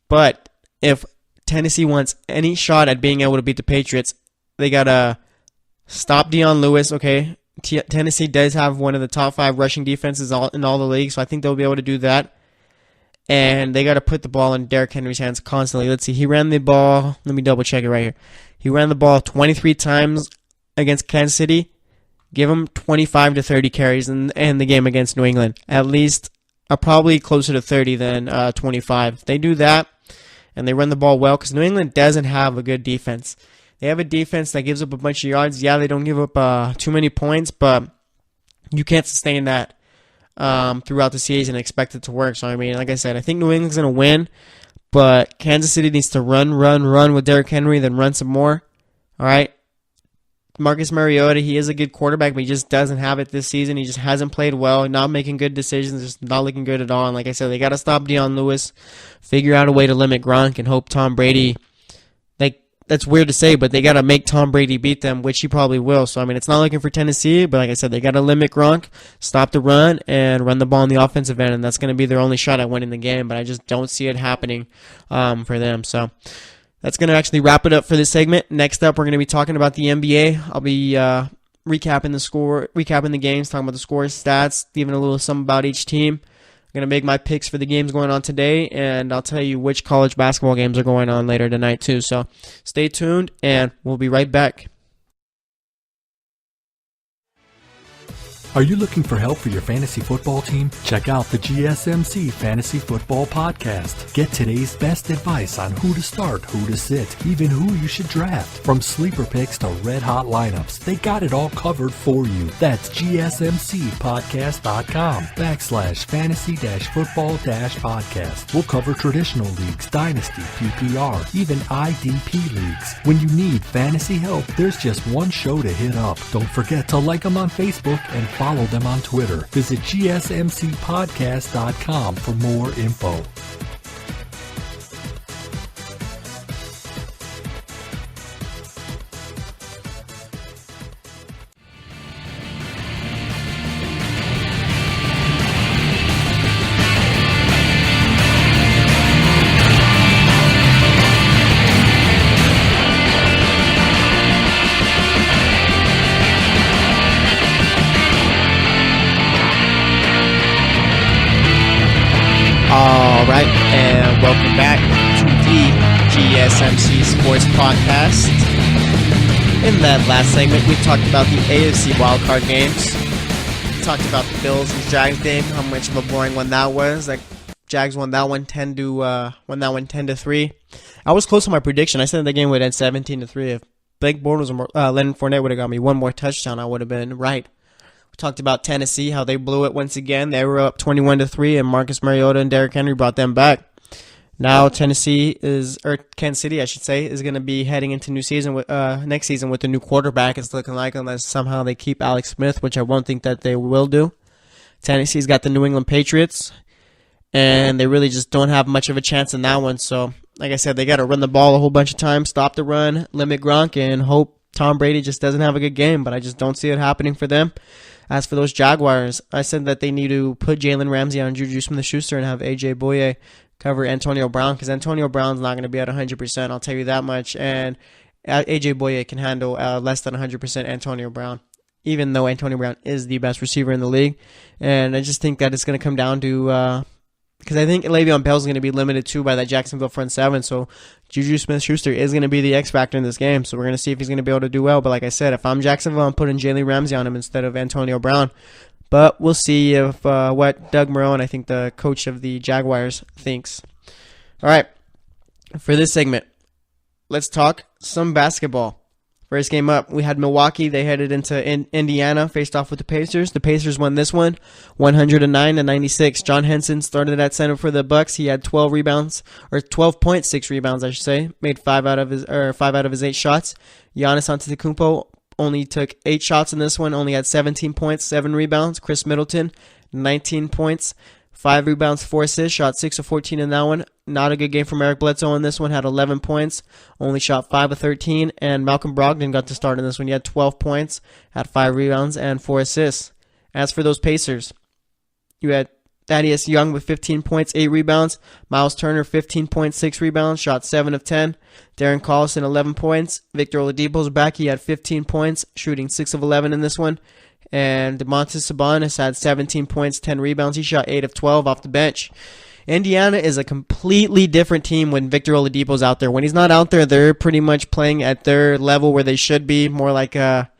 But if Tennessee wants any shot at being able to beat the Patriots, they got to stop Deion Lewis, okay? Tennessee does have one of the top 5 rushing defenses in all the leagues, so I think they'll be able to do that. And they got to put the ball in Derrick Henry's hands constantly. Let's see. He ran the ball. Let me double check it right here. He ran the ball 23 times against Kansas City. Give him 25 to 30 carries in the game against New England. At least probably closer to 30 than 25. If they do that and they run the ball well, because New England doesn't have a good defense. They have a defense that gives up a bunch of yards. Yeah, they don't give up too many points, but you can't sustain that throughout the season and expect it to work. So, like I said, I think New England's going to win, but Kansas City needs to run with Derrick Henry, then run some more. All right? Marcus Mariota, he is a good quarterback, but he just doesn't have it this season. He just hasn't played well, not making good decisions, just not looking good at all. And like I said, they got to stop Deion Lewis, figure out a way to limit Gronk, and hope Tom Brady, that's weird to say, but they got to make Tom Brady beat them, which he probably will. So, I mean, it's not looking for Tennessee, but like I said, they got to limit Gronk, stop the run, and run the ball in the offensive end, and that's going to be their only shot at winning the game, but I just don't see it happening for them. So, that's going to actually wrap it up for this segment. Next up, we're going to be talking about the NBA. I'll be recapping the games, talking about the scores, stats, giving a little something about each team. I'm going to make my picks for the games going on today, and I'll tell you which college basketball games are going on later tonight too. So stay tuned, and we'll be right back. Are you looking for help for your fantasy football team? Check out the GSMC Fantasy Football Podcast. Get today's best advice on who to start, who to sit, even who you should draft. From sleeper picks to red-hot lineups, they got it all covered for you. That's gsmcpodcast.com/fantasy-football-podcast. We'll cover traditional leagues, dynasty, PPR, even IDP leagues. When you need fantasy help, there's just one show to hit up. Don't forget to like them on Facebook and follow them on Twitter. Visit gsmcpodcast.com for more info. All right, and welcome back to the GSMC Sports Podcast. In that last segment, we talked about the AFC wildcard games. We talked about the Bills and Jags game, how much of a boring one that was. Like, Jags won that one 10-3. I was close to my prediction. I said the game would end 17-3. If Blake Bortles or Leonard Fournette would have got me one more touchdown, I would have been right. Talked about Tennessee, how they blew it once again. They were up 21-3, and Marcus Mariota and Derrick Henry brought them back. Now Kansas City, I should say, is going to be heading into next season with a new quarterback. It's looking like, unless somehow they keep Alex Smith, which I won't think that they will do. Tennessee's got the New England Patriots, and they really just don't have much of a chance in that one. So, like I said, they got to run the ball a whole bunch of times, stop the run, limit Gronk, and hope Tom Brady just doesn't have a good game. But I just don't see it happening for them. As for those Jaguars, I said that they need to put Jalen Ramsey on Juju Smith-Schuster and have A.J. Boye cover Antonio Brown, because Antonio Brown's not going to be at 100%, I'll tell you that much. And A.J. Boye can handle less than 100% Antonio Brown, even though Antonio Brown is the best receiver in the league. And I just think that it's going to come down to because I think Le'Veon Bell is going to be limited too by that Jacksonville front seven. So Juju Smith-Schuster is going to be the X factor in this game. So we're going to see if he's going to be able to do well. But like I said, if I'm Jacksonville, I'm putting Jalen Ramsey on him instead of Antonio Brown. But we'll see if what Doug Marrone, I think the coach of the Jaguars, thinks. All right, for this segment, let's talk some basketball. First game up, we had Milwaukee. They headed into Indiana, faced off with the Pacers. The Pacers won this one, 109-96. John Henson started at center for the Bucks. He had 12.6 rebounds, I should say. Made 5 out of his 8 shots. Giannis Antetokounmpo only took 8 shots in this one. Only had 17 points, 7 rebounds. Chris Middleton, 19 points, 5 rebounds, 4 assists. Shot 6 of 14 in that one. Not a good game from Eric Bledsoe in this one. Had 11 points. Only shot 5 of 13. And Malcolm Brogdon got to start in this one. He had 12 points. Had 5 rebounds and 4 assists. As for those Pacers, you had Thaddeus Young with 15 points, 8 rebounds. Miles Turner, 15.6 rebounds. Shot 7 of 10. Darren Collison, 11 points. Victor Oladipo's back. He had 15 points, shooting 6 of 11 in this one. And Domantas Sabonis had 17 points, 10 rebounds. He shot 8 of 12 off the bench. Indiana is a completely different team when Victor Oladipo's out there. When he's not out there, they're pretty much playing at their level where they should be, more like a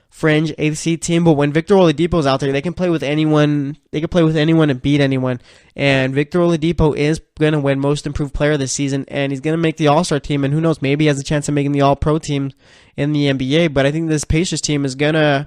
fringe AC team. But when Victor Oladipo's out there, they can play with anyone. They can play with anyone and beat anyone. And Victor Oladipo is going to win Most Improved Player this season, and he's going to make the All-Star team. And who knows, maybe he has a chance of making the All-Pro team in the NBA. But I think this Pacers team is going to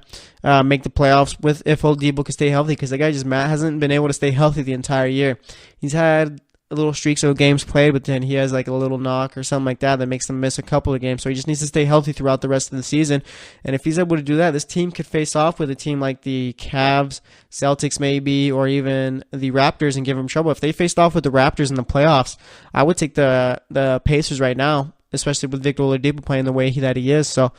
make the playoffs if Oladipo can stay healthy, because the guy just hasn't been able to stay healthy the entire year. He's had little streaks of games played, but then he has like a little knock or something like that makes him miss a couple of games. So he just needs to stay healthy throughout the rest of the season. And if he's able to do that, this team could face off with a team like the Cavs, Celtics maybe, or even the Raptors and give them trouble. If they faced off with the Raptors in the playoffs, I would take the Pacers right now. especially with Victor Oladipo playing the way that he is. So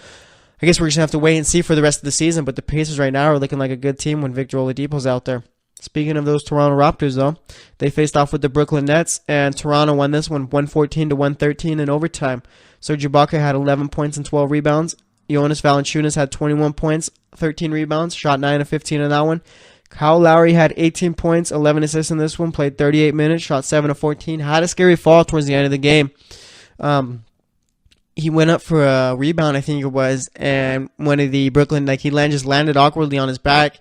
I guess we're just going to have to wait and see for the rest of the season. But the Pacers right now are looking like a good team when Victor Oladipo's out there. Speaking of those Toronto Raptors, though, they faced off with the Brooklyn Nets, and Toronto won this one 114-113 in overtime. Serge Ibaka had 11 points and 12 rebounds. Jonas Valanciunas had 21 points, 13 rebounds, shot 9 of 15 in that one. Kyle Lowry had 18 points, 11 assists in this one, played 38 minutes, shot 7 of 14. Had a scary fall towards the end of the game. He went up for a rebound, I think it was, and one of the Brooklyn, he just landed awkwardly on his back.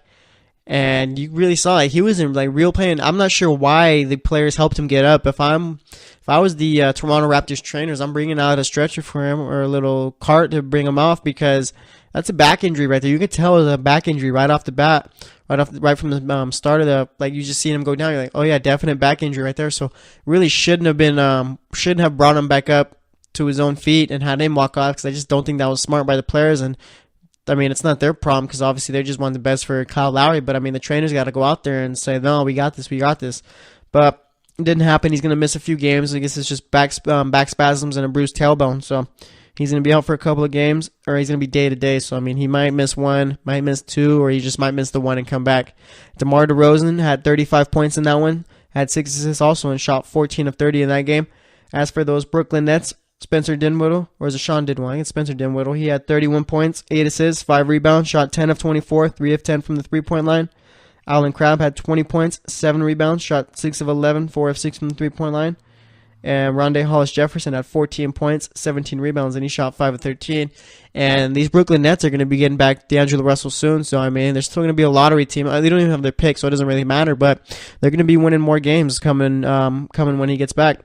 And you really saw it. He was in real pain. I'm not sure why the players helped him get up. If I was the Toronto Raptors trainers, I'm bringing out a stretcher for him or a little cart to bring him off, because that's a back injury right there. You could tell it was a back injury right off the bat, right from the start of the, you just seen him go down. You're like, oh yeah, definite back injury right there. So really shouldn't have brought him back up to his own feet and had him walk off, because I just don't think that was smart by the players. And I mean, it's not their problem, because obviously they just want the best for Kyle Lowry. But I mean, the trainers got to go out there and say, no, we got this. But it didn't happen. He's going to miss a few games. I guess it's just back spasms and a bruised tailbone. So he's going to be out for a couple of games, or he's going to be day to day. So I mean, he might miss one, might miss two, or he just might miss the one and come back. DeMar DeRozan had 35 points in that one, had 6 assists also, and shot 14 of 30 in that game. As for those Brooklyn Nets, Spencer Dinwiddie, or is it Sean Dinwiddie? I think it's Spencer Dinwiddie. He had 31 points, 8 assists, 5 rebounds, shot 10 of 24, 3 of 10 from the three-point line. Alan Crabb had 20 points, 7 rebounds, shot 6 of 11, 4 of 6 from the three-point line. And Rondé Hollis-Jefferson had 14 points, 17 rebounds, and he shot 5 of 13. And these Brooklyn Nets are going to be getting back D'Angelo Russell soon. So, I mean, they're still going to be a lottery team. They don't even have their pick, so it doesn't really matter. But they're going to be winning more games coming when he gets back.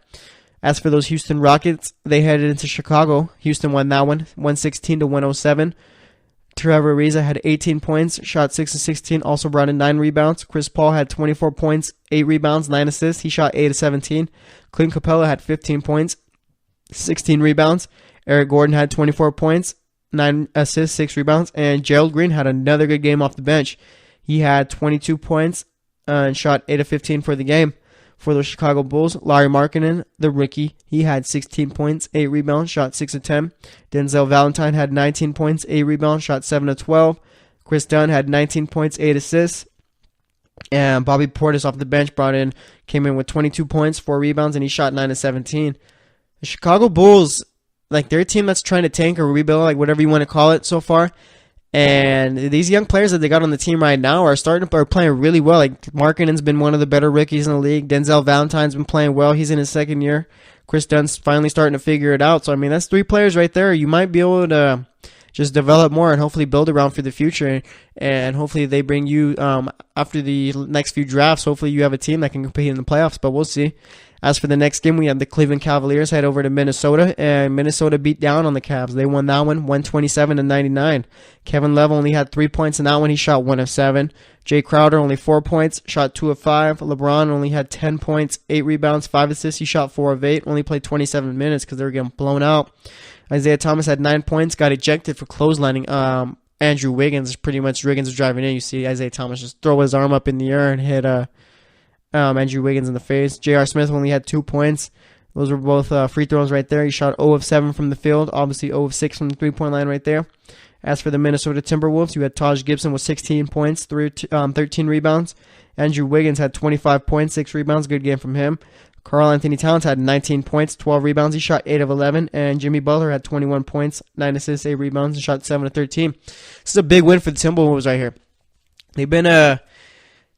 As for those Houston Rockets, they headed into Chicago. Houston won that one, 116-107. Trevor Ariza had 18 points, shot 6 of 16, also brought in 9 rebounds. Chris Paul had 24 points, 8 rebounds, 9 assists. He shot 8 of 17. Clint Capella had 15 points, 16 rebounds. Eric Gordon had 24 points, 9 assists, 6 rebounds. And Gerald Green had another good game off the bench. He had 22 points and shot 8 of 15 for the game. For the Chicago Bulls, Larry Markkinen, the rookie, he had 16 points, 8 rebounds, shot 6 of 10. Denzel Valentine had 19 points, 8 rebounds, shot 7 of 12. Chris Dunn had 19 points, 8 assists. And Bobby Portis off the bench came in with 22 points, 4 rebounds, and he shot 9 of 17. The Chicago Bulls, they're a team that's trying to tank or rebuild, whatever you want to call it so far. And these young players that they got on the team right now are playing really well. Markkanen's been one of the better rookies in the league. Denzel Valentine's been playing well. He's in his second year. Chris Dunn's finally starting to figure it out. So, I mean, that's 3 players right there. You might be able to just develop more and hopefully build around for the future. And hopefully they bring you, after the next few drafts, hopefully you have a team that can compete in the playoffs. But we'll see. As for the next game, we have the Cleveland Cavaliers head over to Minnesota, and Minnesota beat down on the Cavs. They won that one, 127-99. Kevin Love only had 3 points in that one. He shot 1 of 7. Jay Crowder only 4 points, shot 2 of 5. LeBron only had 10 points, 8 rebounds, 5 assists. He shot 4 of 8. Only played 27 minutes because they were getting blown out. Isaiah Thomas had 9 points, got ejected for clotheslining Andrew Wiggins. Pretty much Wiggins was driving in. You see Isaiah Thomas just throw his arm up in the air and hit Andrew Wiggins in the face. J.R. Smith only had 2 points. Those were both free throws right there. He shot 0 of 7 from the field. Obviously 0 of 6 from the three-point line right there. As for the Minnesota Timberwolves, you had Taj Gibson with 16 points, 13 rebounds. Andrew Wiggins had 25 points, 6 rebounds. Good game from him. Karl Anthony Towns had 19 points, 12 rebounds. He shot 8 of 11. And Jimmy Butler had 21 points, 9 assists, 8 rebounds, and shot 7 of 13. This is a big win for the Timberwolves right here. They've been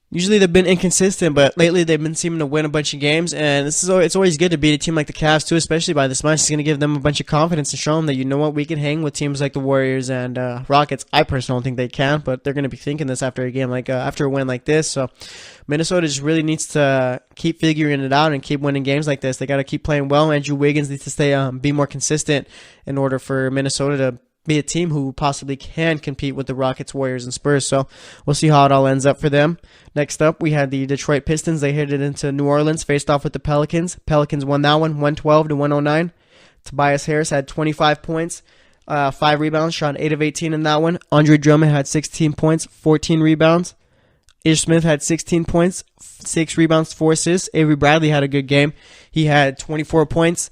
usually they've been inconsistent, but lately they've been seeming to win a bunch of games, and it's always good to beat a team like the Cavs too, especially by this much. It's going to give them a bunch of confidence to show them that, you know what, we can hang with teams like the Warriors and Rockets. I personally don't think they can, but they're going to be thinking this after a game after a win like this. So Minnesota just really needs to keep figuring it out and keep winning games like this. They got to keep playing well. Andrew Wiggins needs to be more consistent in order for Minnesota to be a team who possibly can compete with the Rockets, Warriors, and Spurs. So we'll see how it all ends up for them. Next up, we had the Detroit Pistons. They headed into New Orleans, faced off with the Pelicans. Pelicans won that one, 112-109. Tobias Harris had 25 points, 5 rebounds, shot 8 of 18 in that one. Andre Drummond had 16 points, 14 rebounds. Ish Smith had 16 points, 6 rebounds, 4 assists. Avery Bradley had a good game. He had 24 points,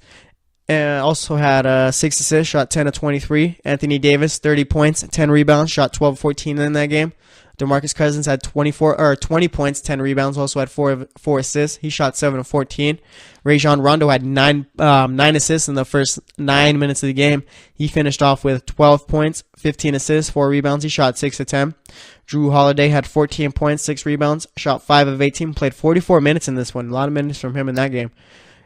And also had 6 assists, shot 10 of 23. Anthony Davis, 30 points, 10 rebounds, shot 12 of 14 in that game. DeMarcus Cousins had 20 points, 10 rebounds, also had 4 assists. He shot 7 of 14. Rajon Rondo had 9 assists in the first 9 minutes of the game. He finished off with 12 points, 15 assists, 4 rebounds. He shot 6 of 10. Drew Holiday had 14 points, 6 rebounds, shot 5 of 18, played 44 minutes in this one. A lot of minutes from him in that game.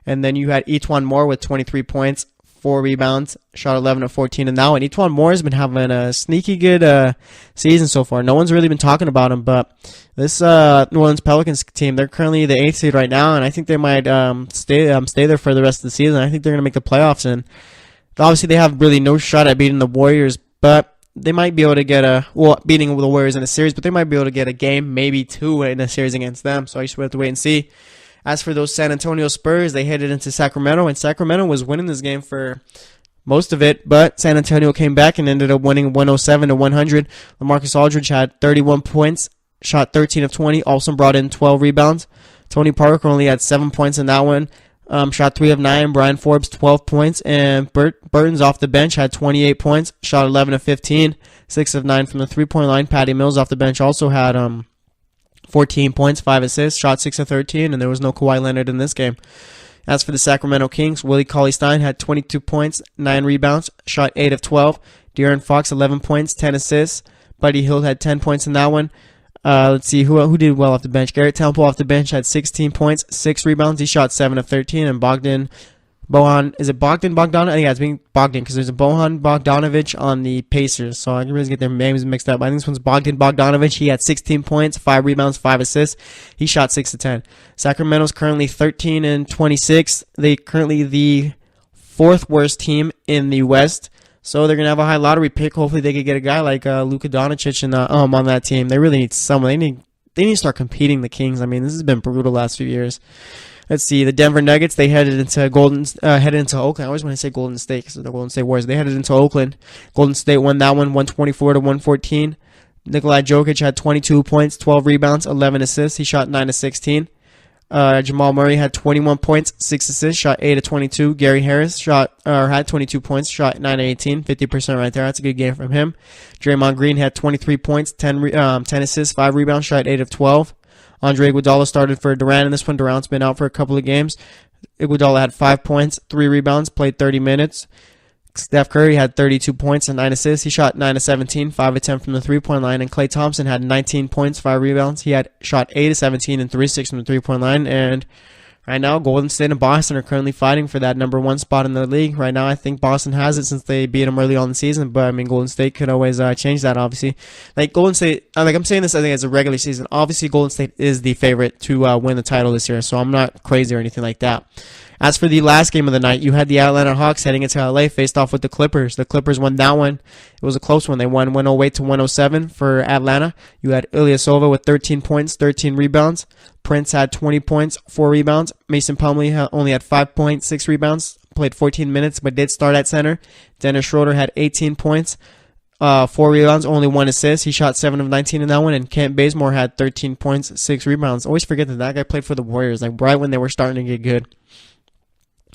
And then you had Etuan Moore with 23 points, 4 rebounds, shot 11 of 14 in that one. Etuan Moore has been having a sneaky good season so far. No one's really been talking about him, but this New Orleans Pelicans team, they're currently the 8th seed right now, and I think they might stay there for the rest of the season. I think they're going to make the playoffs, and obviously they have really no shot at beating the Warriors, but they might be able to get beating the Warriors in a series, but they might be able to get a game, maybe 2 in a series against them, so I just have to wait and see. As for those San Antonio Spurs, they headed into Sacramento, and Sacramento was winning this game for most of it, but San Antonio came back and ended up winning 107-100. LaMarcus Aldridge had 31 points, shot 13 of 20, also brought in 12 rebounds. Tony Parker only had 7 points in that one, shot 3 of 9. Brian Forbes, 12 points, and Burton's off the bench had 28 points, shot 11 of 15, 6 of 9 from the three-point line. Patty Mills off the bench also had 14 points, 5 assists, shot 6 of 13, and there was no Kawhi Leonard in this game. As for the Sacramento Kings, Willie Cauley-Stein had 22 points, 9 rebounds, shot 8 of 12. De'Aaron Fox, 11 points, 10 assists. Buddy Hield had 10 points in that one. Let's see, who did well off the bench? Garrett Temple off the bench had 16 points, 6 rebounds. He shot 7 of 13, and is it Bogdan Bogdanovic? I think it's being Bogdan because there's a Bojan Bogdanovic on the Pacers, so I can really get their names mixed up. I think this one's Bogdan Bogdanovic. He had 16 points, 5 rebounds, 5 assists. He shot 6 of 10. Sacramento's currently 13-26. They currently the 4th worst team in the West, so they're gonna have a high lottery pick. Hopefully, they could get a guy like Luka Doncic on that team. They really need someone. They need to start competing. The Kings. I mean, this has been brutal the last few years. Let's see, the Denver Nuggets, they headed into Oakland. I always want to say Golden State because of the Golden State Warriors. They headed into Oakland. Golden State won that one, 124-114. Nikola Jokic had 22 points, 12 rebounds, 11 assists. He shot 9 of 16. Jamal Murray had 21 points, 6 assists, shot 8 of 22. Gary Harris had 22 points, shot 9 of 18, 50% right there. That's a good game from him. Draymond Green had 23 points, 10 assists, 5 rebounds, shot 8 of 12. Andre Iguodala started for Durant in this one. Durant's been out for a couple of games. Iguodala had 5 points, 3 rebounds, played 30 minutes. Steph Curry had 32 points and 9 assists. He shot 9 of 17, 5 of 10 from the three-point line. And Klay Thompson had 19 points, 5 rebounds. He had shot 8 of 17 and 3-6 from the three-point line. And right now, Golden State and Boston are currently fighting for that number 1 spot in the league. Right now, I think Boston has it since they beat them early on in the season. But, I mean, Golden State could always change that, obviously. Like, Golden State, I'm saying this, I think, as a regular season. Obviously, Golden State is the favorite to win the title this year. So, I'm not crazy or anything like that. As for the last game of the night, you had the Atlanta Hawks heading into LA, faced off with the Clippers. The Clippers won that one. It was a close one. They won 108-107 for Atlanta. You had Ilyasova with 13 points, 13 rebounds. Prince had 20 points, 4 rebounds. Mason Plumlee only had 5 points, 6 rebounds. Played 14 minutes, but did start at center. Dennis Schroeder had 18 points, 4 rebounds, only 1 assist. He shot 7 of 19 in that one. And Kent Bazemore had 13 points, 6 rebounds. Always forget that guy played for the Warriors, like right when they were starting to get good.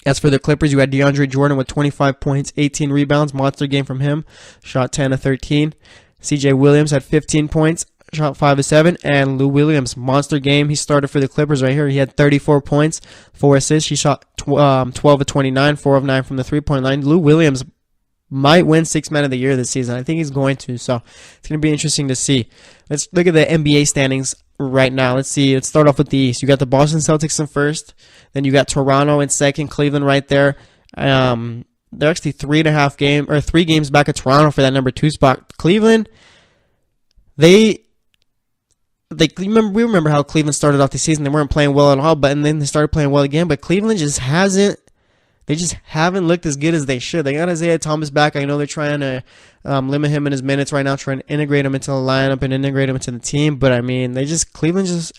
As for the Clippers, you had DeAndre Jordan with 25 points, 18 rebounds, monster game from him, shot 10 of 13. CJ Williams had 15 points, shot 5 of 7, and Lou Williams, monster game. He started for the Clippers right here. He had 34 points, 4 assists. He shot 12 of 29, 4 of 9 from the three-point line. Lou Williams might win 6th Man of the Year this season. I think he's going to, so it's going to be interesting to see. Let's look at the NBA standings right now. Let's see. Let's start off with the East. You got the Boston Celtics in first. Then you got Toronto in second. Cleveland right there. They're actually 3 games back at Toronto for that number 2 spot. Cleveland, we remember how Cleveland started off the season. They weren't playing well at all, and then they started playing well again. But Cleveland just haven't looked as good as they should. They got Isaiah Thomas back. I know they're trying to limit him in his minutes right now, trying to integrate him into the lineup and integrate him into the team. But I mean, Cleveland just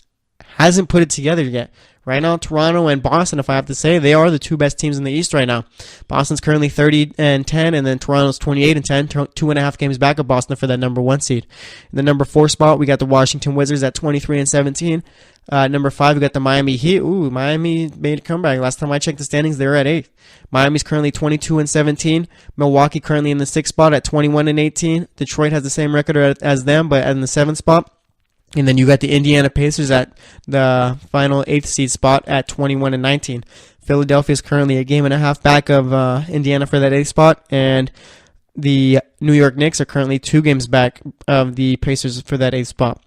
hasn't put it together yet. Right now, Toronto and Boston, if I have to say, they are the two best teams in the East right now. Boston's currently 30-10, and then Toronto's 28-10, 2.5 games back of Boston for that number 1 seed. In the number 4 spot, we got the Washington Wizards at 23-17. Number 5, we got the Miami Heat. Ooh, Miami made a comeback. Last time I checked the standings, they were at 8th. Miami's currently 22-17. Milwaukee currently in the 6th spot at 21-18. Detroit has the same record as them, but in the 7th spot. And then you got the Indiana Pacers at the final 8th seed spot at 21-19. Philadelphia is currently a game and a half back of Indiana for that 8th spot, and the New York Knicks are currently 2 games back of the Pacers for that 8th spot.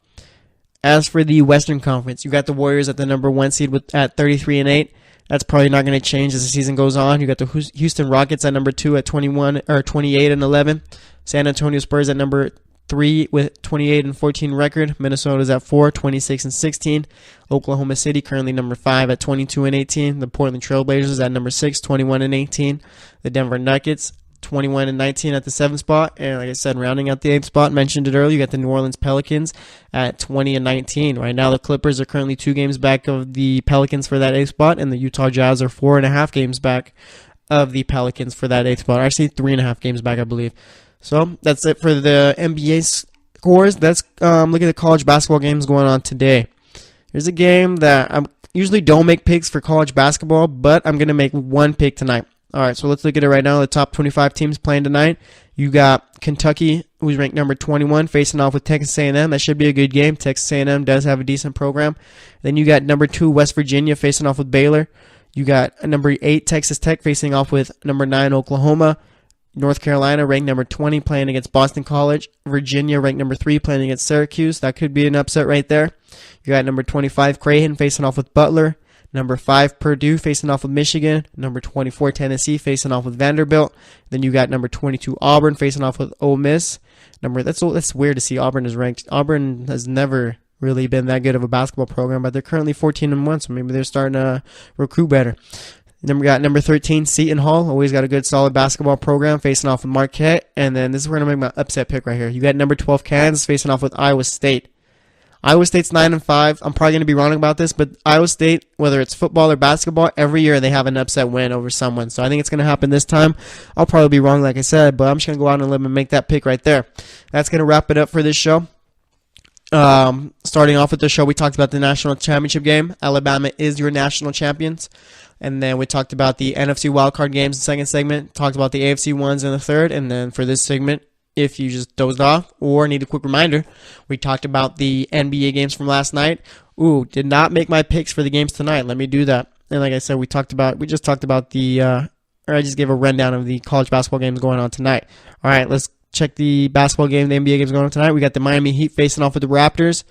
As for the Western Conference, you got the Warriors at the number 1 seed at 33-8. That's probably not going to change as the season goes on. You got the Houston Rockets at number 2 at 28-11. San Antonio Spurs at number 3 with 28-14 record. Minnesota's at 4, 26-16. Oklahoma City currently number 5 at 22-18. The Portland Trailblazers at number 6, 21-18. The Denver Nuggets 21-19 at the 7th spot. And like I said, rounding out the 8th spot, mentioned it earlier, you got the New Orleans Pelicans at 20-19. Right now the Clippers are currently 2 games back of the Pelicans for that 8th spot, and the Utah Jazz are 4.5 games back of the Pelicans for that 8th spot. Actually 3.5 games back, I believe. So that's it for the NBA scores. Let's look at the college basketball games going on today. Here's a game that I usually don't make picks for college basketball, but I'm going to make one pick tonight. All right, so let's look at it right now. The top 25 teams playing tonight. You got Kentucky, who's ranked number 21, facing off with Texas A&M. That should be a good game. Texas A&M does have a decent program. Then you got number 2, West Virginia, facing off with Baylor. You got number 8, Texas Tech, facing off with number 9, Oklahoma. North Carolina ranked number 20 playing against Boston College. Virginia ranked number 3 playing against Syracuse. That could be an upset right there. You got number 25 Creighton facing off with Butler. Number 5 Purdue facing off with Michigan. Number 24 Tennessee facing off with Vanderbilt. Then you got number 22 Auburn facing off with Ole Miss. That's weird to see Auburn is ranked. Auburn has never really been that good of a basketball program, but they're currently 14-1, so maybe they're starting to recruit better. Then we got number 13, Seton Hall. Always got a good, solid basketball program facing off with Marquette. And then this is where I'm going to make my upset pick right here. You got number 12, Kansas, facing off with Iowa State. Iowa State's 9-5. I'm probably going to be wrong about this, but Iowa State, whether it's football or basketball, every year they have an upset win over someone. So I think it's going to happen this time. I'll probably be wrong, like I said, but I'm just going to go out on a limb and make that pick right there. That's going to wrap it up for this show. Starting off with the show, we talked about the national championship game. Alabama is your national champions. And then we talked about the NFC wildcard games in the second segment. Talked about the AFC ones in the third. And then for this segment, if you just dozed off or need a quick reminder, we talked about the NBA games from last night. Ooh, did not make my picks for the games tonight. Let me do that. And like I said, we just talked about I just gave a rundown of the college basketball games going on tonight. All right, let's check the basketball game, the NBA games going on tonight. We got the Miami Heat facing off with the Raptors.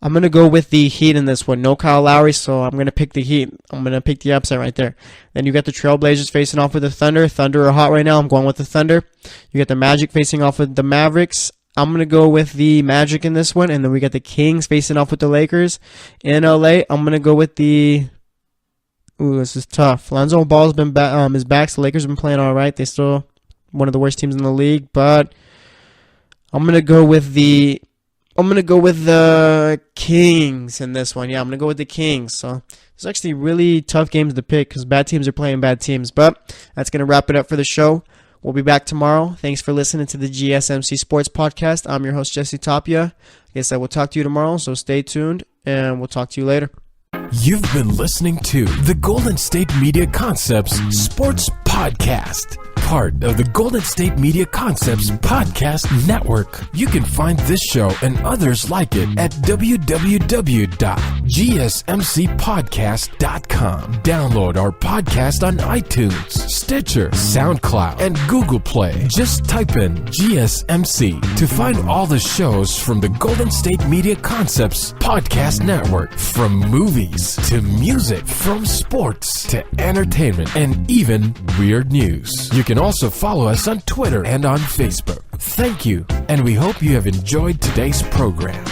I'm going to go with the Heat in this one. No Kyle Lowry, so I'm going to pick the Heat. I'm going to pick the upset right there. Then you got the Trailblazers facing off with the Thunder. Thunder are hot right now. I'm going with the Thunder. You got the Magic facing off with the Mavericks. I'm going to go with the Magic in this one. And then we got the Kings facing off with the Lakers. In LA, I'm going to go with the... Ooh, this is tough. Lonzo Ball's been is back, so the Lakers have been playing all right. They're still one of the worst teams in the league, but I'm going to go with the Kings in this one. Yeah, I'm going to go with the Kings. So it's actually really tough games to pick because bad teams are playing bad teams. But that's going to wrap it up for the show. We'll be back tomorrow. Thanks for listening to the GSMC Sports Podcast. I'm your host, Jesse Tapia. Like I said, we'll talk to you tomorrow, so stay tuned, and we'll talk to you later. You've been listening to the Golden State Media Concepts Sports Podcast, part of the Golden State Media Concepts Podcast Network. You can find this show and others like it at www.gsmcpodcast.com. Download our podcast on iTunes, Stitcher, SoundCloud, and Google Play. Just type in GSMC to find all the shows from the Golden State Media Concepts Podcast Network, from movies to music, from sports to entertainment, and even weird news. You can also follow us on Twitter and on Facebook. Thank you, and we hope you have enjoyed today's program.